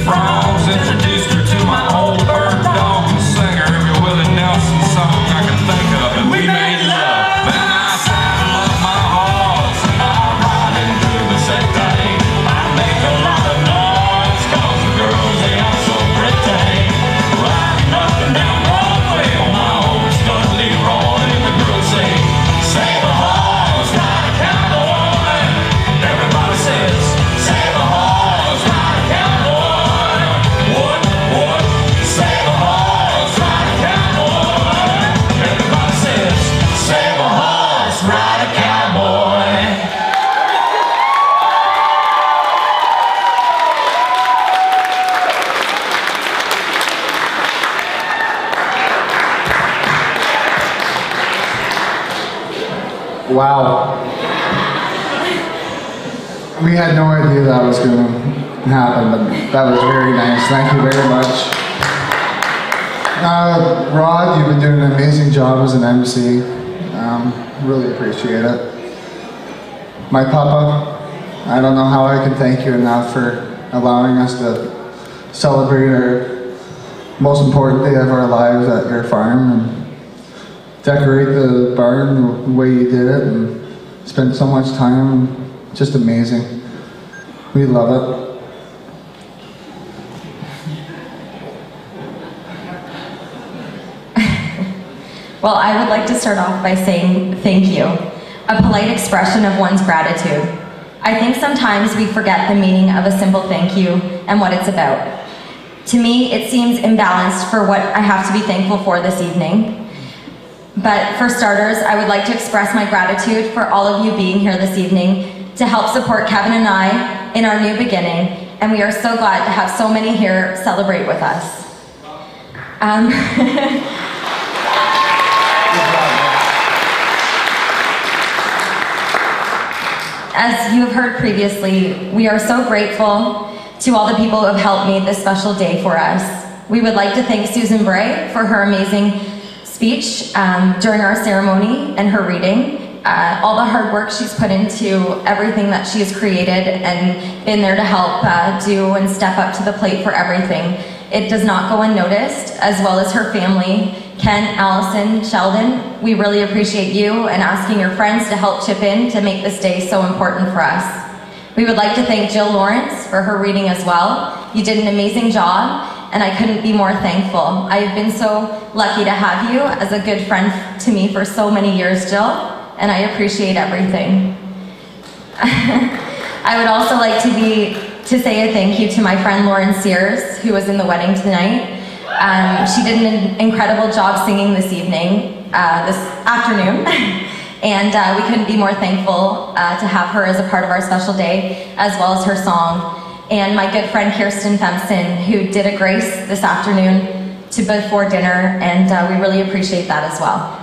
frogs. Introduced her to my old bird dog. Sang her every Willie Nelson song I can think of, and we made love. Then I saddle up my horse and I ride into the city. I make a lot of noise 'cause the girls, they are so pretty. Riding up and down Broadway on my old stud Leroy in the girls say, save a horse, ride a cowboy. Everybody says, save a horse, ride a cowboy. What? Save a horse, ride a cowboy. Everybody says, save a horse, ride a cowboy. Wow. We had no idea that was going to happen, but that was very nice. Thank you very much. Rod, you've been doing an amazing job as an MC. Really appreciate it. My papa, I don't know how I can thank you enough for allowing us to celebrate our most important day of our lives at your farm and decorate the barn the way you did it and spend so much time. Just amazing. We love it. Well, I would like to start off by saying thank you, a polite expression of one's gratitude. I think sometimes we forget the meaning of a simple thank you and what it's about. To me, it seems imbalanced for what I have to be thankful for this evening. But for starters, I would like to express my gratitude for all of you being here this evening to help support Kevin and I in our new beginning, and we are so glad to have so many here celebrate with us. As you have heard previously, we are so grateful to all the people who have helped make this special day for us. We would like to thank Susan Bray for her amazing speech during our ceremony and her reading. All the hard work she's put into everything that she has created and been there to help do and step up to the plate for everything. It does not go unnoticed, as well as her family, Ken, Allison, Sheldon. We really appreciate you and asking your friends to help chip in to make this day so important for us. We would like to thank Jill Lawrence for her reading as well. You did an amazing job, and I couldn't be more thankful. I've been so lucky to have you as a good friend to me for so many years, Jill, and I appreciate everything. I would also like to say a thank you to my friend Lauren Sears, who was in the wedding tonight. She did an incredible job singing this evening, this afternoon, and we couldn't be more thankful to have her as a part of our special day, as well as her song. And my good friend Kirsten Femson, who did a grace this afternoon before dinner, and we really appreciate that as well.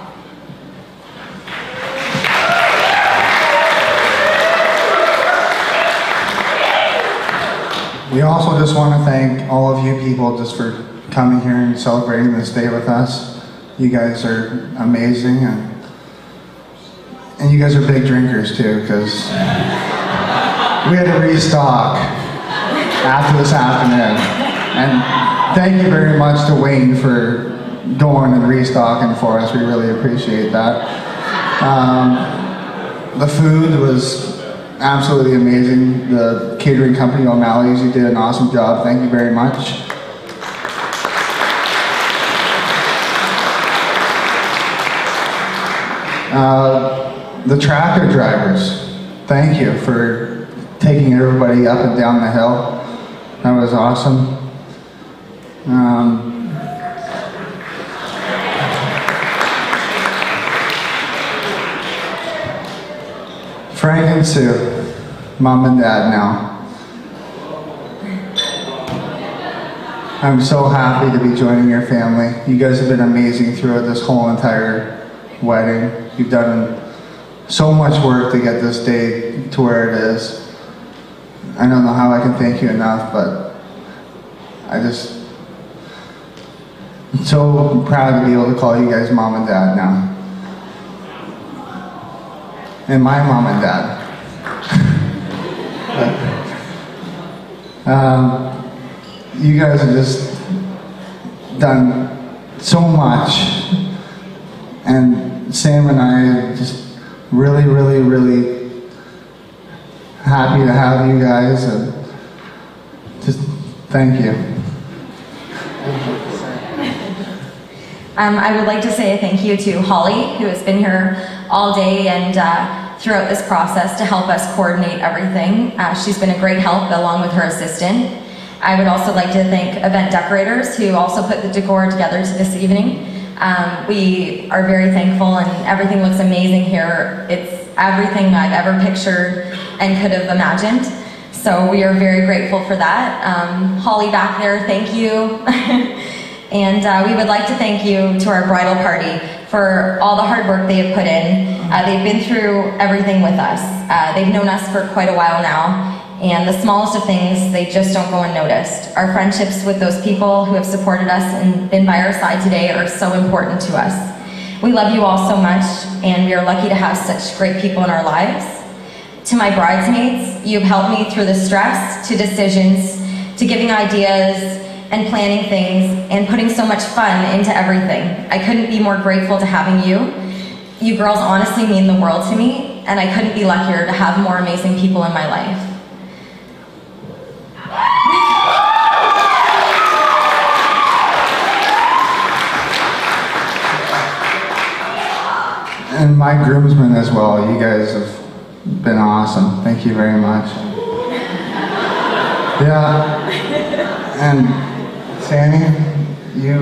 We also just want to thank all of you people just for coming here and celebrating this day with us. You guys are amazing, and you guys are big drinkers too, because we had to restock after this afternoon. And thank you very much to Wayne for going and restocking for us. We really appreciate that. The food was absolutely amazing. The catering company, O'Malley's, you did an awesome job. Thank you very much. The tractor drivers, thank you for taking everybody up and down the hill. That was awesome. Frank and Sue, Mom and Dad now. I'm so happy to be joining your family. You guys have been amazing throughout this whole entire wedding. You've done so much work to get this day to where it is. I don't know how I can thank you enough, but I'm so proud to be able to call you guys Mom and Dad now. And my Mom and Dad. you guys have just done so much, and Sam and I are just really, really, really happy to have you guys, and just thank you. I would like to say a thank you to Holly, who has been here all day and throughout this process to help us coordinate everything. She's been a great help along with her assistant. I would also like to thank event decorators who also put the decor together this evening. We are very thankful, and everything looks amazing here. It's everything I've ever pictured and could have imagined. So we are very grateful for that. Holly back there, thank you. And we would like to thank you to our bridal party for all the hard work they have put in. They've been through everything with us. They've known us for quite a while now, and the smallest of things, they just don't go unnoticed. Our friendships with those people who have supported us and been by our side today are so important to us. We love you all so much, and we are lucky to have such great people in our lives. To my bridesmaids, you've helped me through the stress, to decisions, to giving ideas, and planning things, and putting so much fun into everything. I couldn't be more grateful to having you. You girls honestly mean the world to me, and I couldn't be luckier to have more amazing people in my life. And my groomsmen as well, you guys have been awesome. Thank you very much. Yeah, and Sammy, you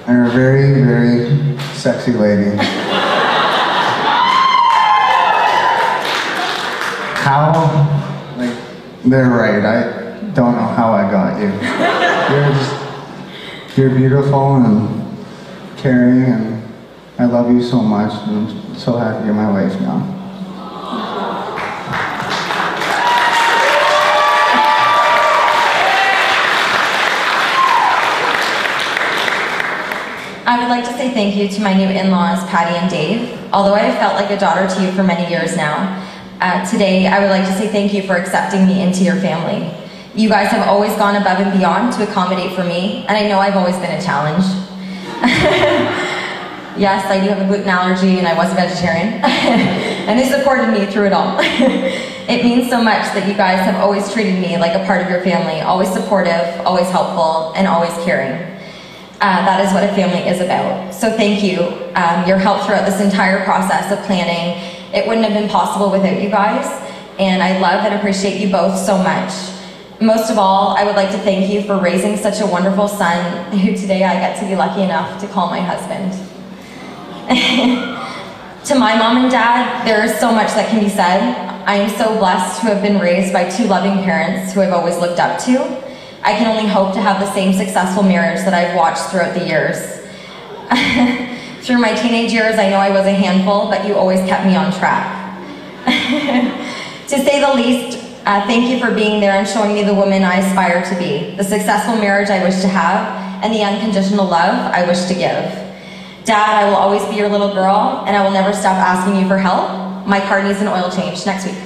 are a very, very sexy lady. How? Like, they're right. I don't know how I got you. You're beautiful and caring, and I love you so much, and I'm so happy you're my wife now. I would like to say thank you to my new in-laws, Patty and Dave. Although I have felt like a daughter to you for many years now, today I would like to say thank you for accepting me into your family. You guys have always gone above and beyond to accommodate for me, and I know I've always been a challenge. Yes, I do have a gluten allergy, and I was a vegetarian, and they supported me through it all. It means so much that you guys have always treated me like a part of your family, always supportive, always helpful, and always caring. That is what a family is about. So thank you. Your help throughout this entire process of planning, it wouldn't have been possible without you guys, and I love and appreciate you both so much. Most of all, I would like to thank you for raising such a wonderful son, who today I get to be lucky enough to call my husband. To my mom and dad, there is so much that can be said. I am so blessed to have been raised by two loving parents who I've always looked up to. I can only hope to have the same successful marriage that I've watched throughout the years. Through my teenage years, I know I was a handful, but you always kept me on track. To say the least, thank you for being there and showing me the woman I aspire to be, the successful marriage I wish to have, and the unconditional love I wish to give. Dad, I will always be your little girl, and I will never stop asking you for help. My car needs an oil change next week.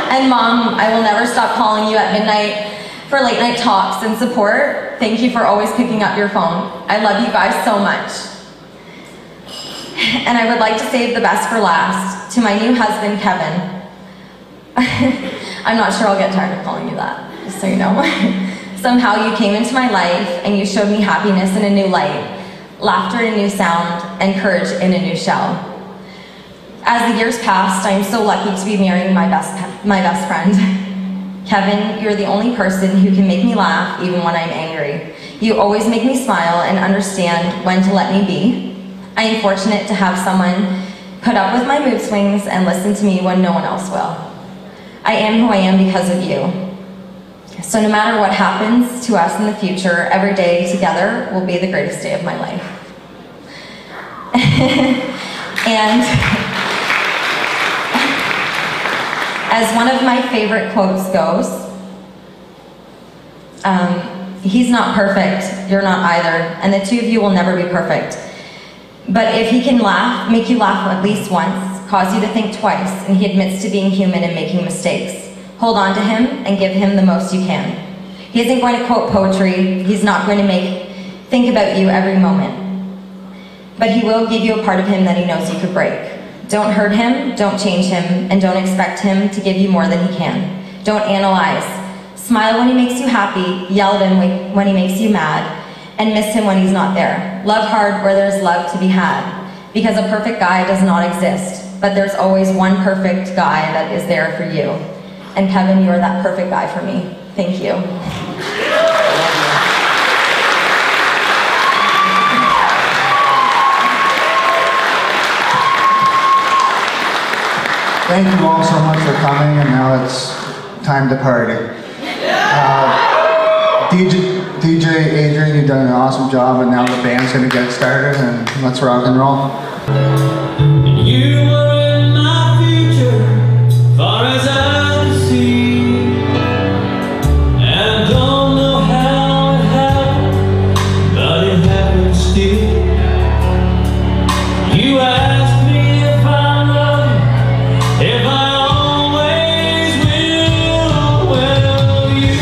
And Mom, I will never stop calling you at midnight for late night talks and support. Thank you for always picking up your phone. I love you guys so much. And I would like to save the best for last, to my new husband, Kevin. I'm not sure I'll get tired of calling you that, just so you know. Somehow you came into my life and you showed me happiness in a new light, laughter in a new sound, and courage in a new shell. As the years passed, I am so lucky to be marrying my best friend. Kevin, you're the only person who can make me laugh even when I'm angry. You always make me smile and understand when to let me be. I am fortunate to have someone put up with my mood swings and listen to me when no one else will. I am who I am because of you. So no matter what happens to us in the future, every day together will be the greatest day of my life. And as one of my favorite quotes goes, he's not perfect, you're not either, and the two of you will never be perfect. But if he can laugh, make you laugh at least once, cause you to think twice, and he admits to being human and making mistakes, Hold on to him and give him the most you can. He isn't going to quote poetry. He's not going to think about you every moment. But he will give you a part of him that he knows you could break. Don't hurt him, don't change him, and don't expect him to give you more than he can. Don't analyze. Smile when he makes you happy, yell at him when he makes you mad, and miss him when he's not there. Love hard where there's love to be had. Because a perfect guy does not exist, but there's always one perfect guy that is there for you. And Kevin, you are that perfect guy for me. Thank you. Thank you all so much for coming, and now it's time to party. DJ Adrian, you've done an awesome job, and now the band's gonna get started, and let's rock and roll. You were in my future, far as I could see. And I don't know how it happened, but it happened still. You asked me if I love you, if I always will. Well, you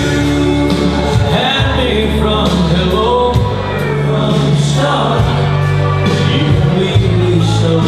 had me from hello, from the start. You completely stole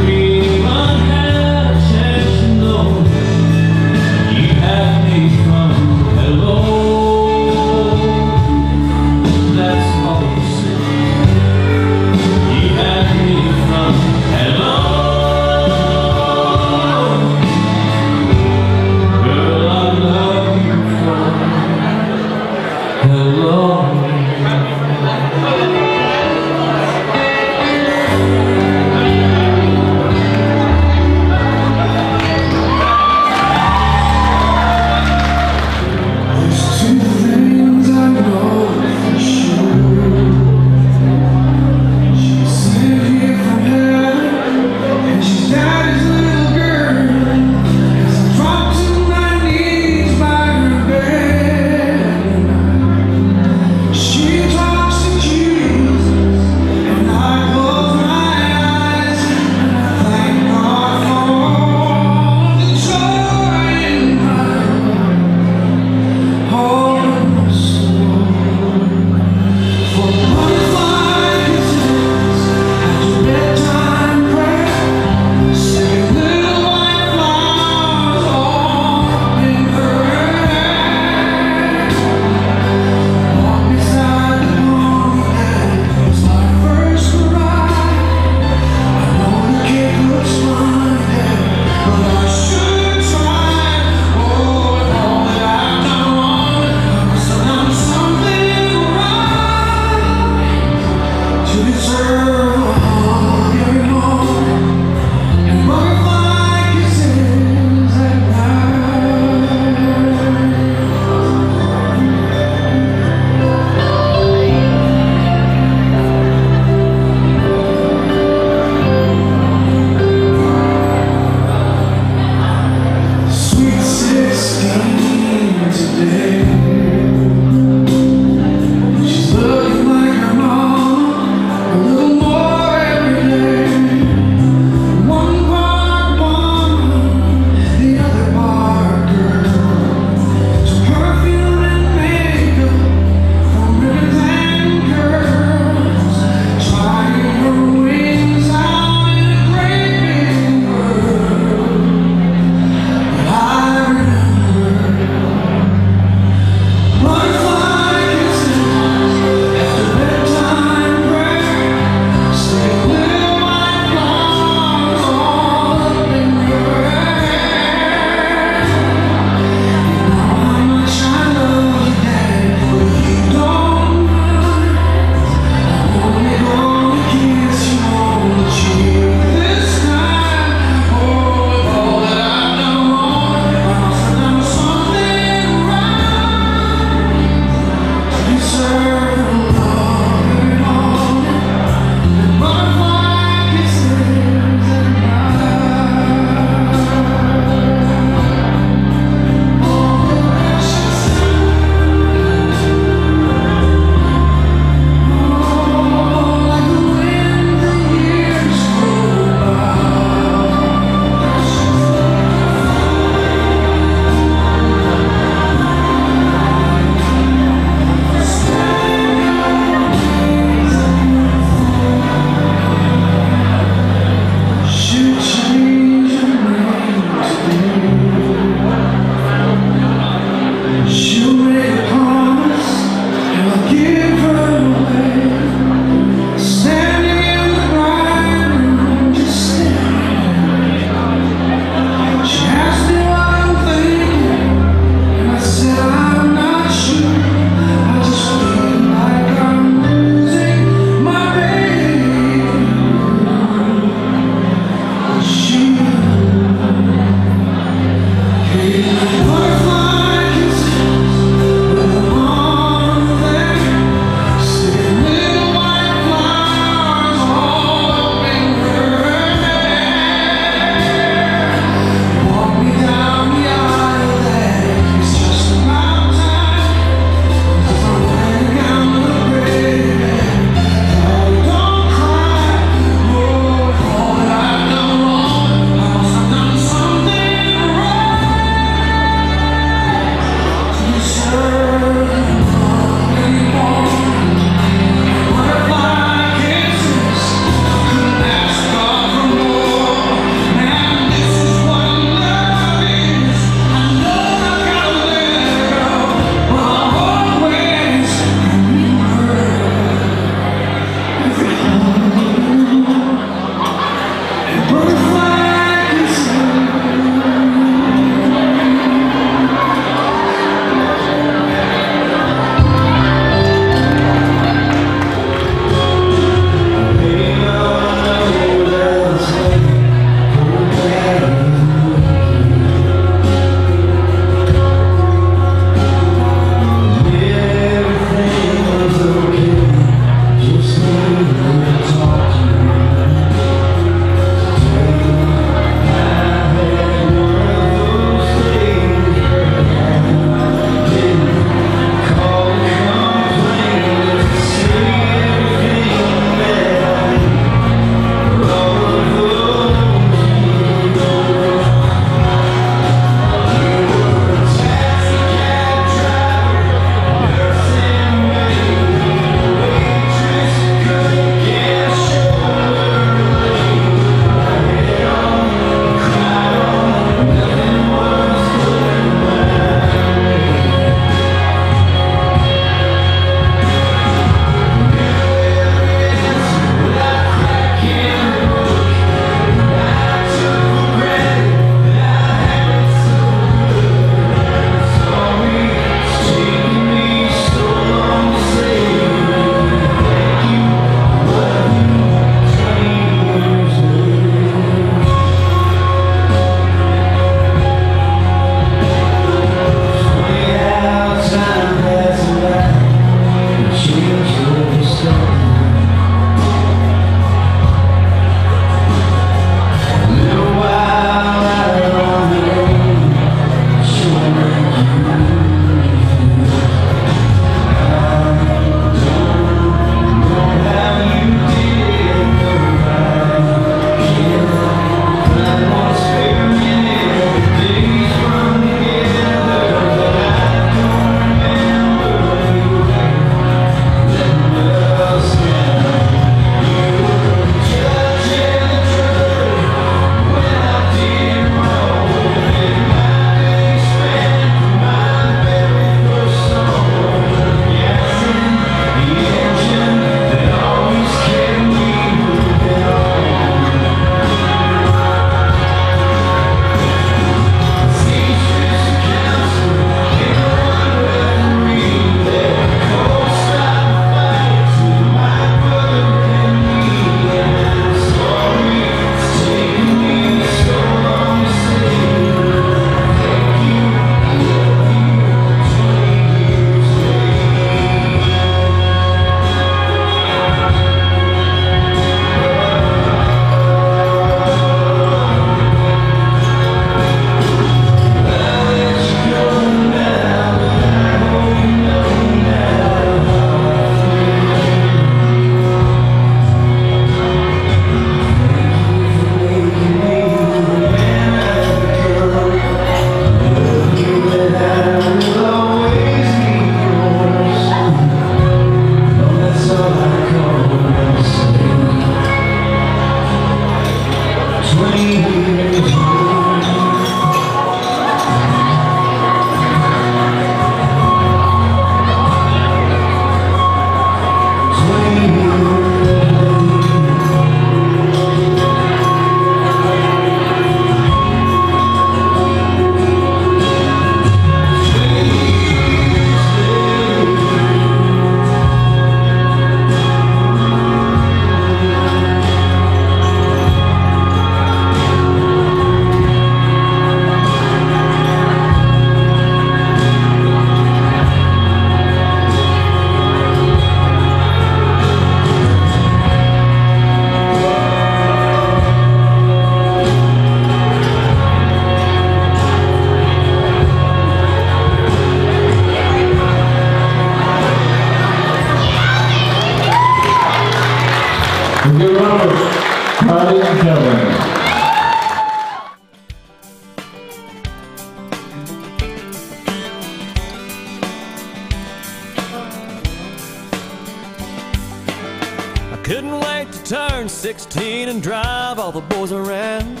Couldn't wait to turn 16 and drive all the boys around.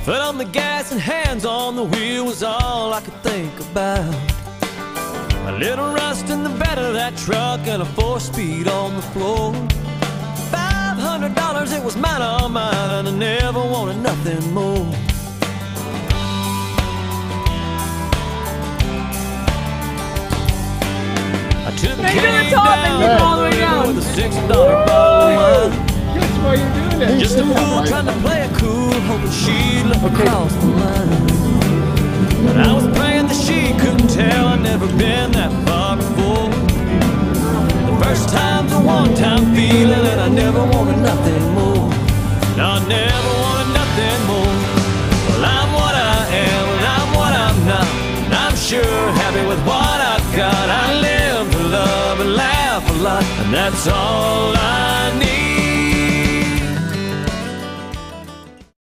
Foot on the gas and hands on the wheel was all I could think about. A little rust in the bed of that truck and a 4-speed on the floor. $500, it was mine, all mine, and I never wanted nothing more. I took Now you're gonna top and keep all the way down. With a $6 bottle of wine. That's why you're doing it. Just a fool trying to play it cool, hoping she'd look across the line. But I was praying that she couldn't tell I'd never been that far before. The first time's a one-time feeling, and I never wanted nothing more. No, I never wanted nothing more. Well, I'm what I am, and I'm what I'm not. And I'm sure happy with what I've got. I live to love and laugh a lot, and that's all I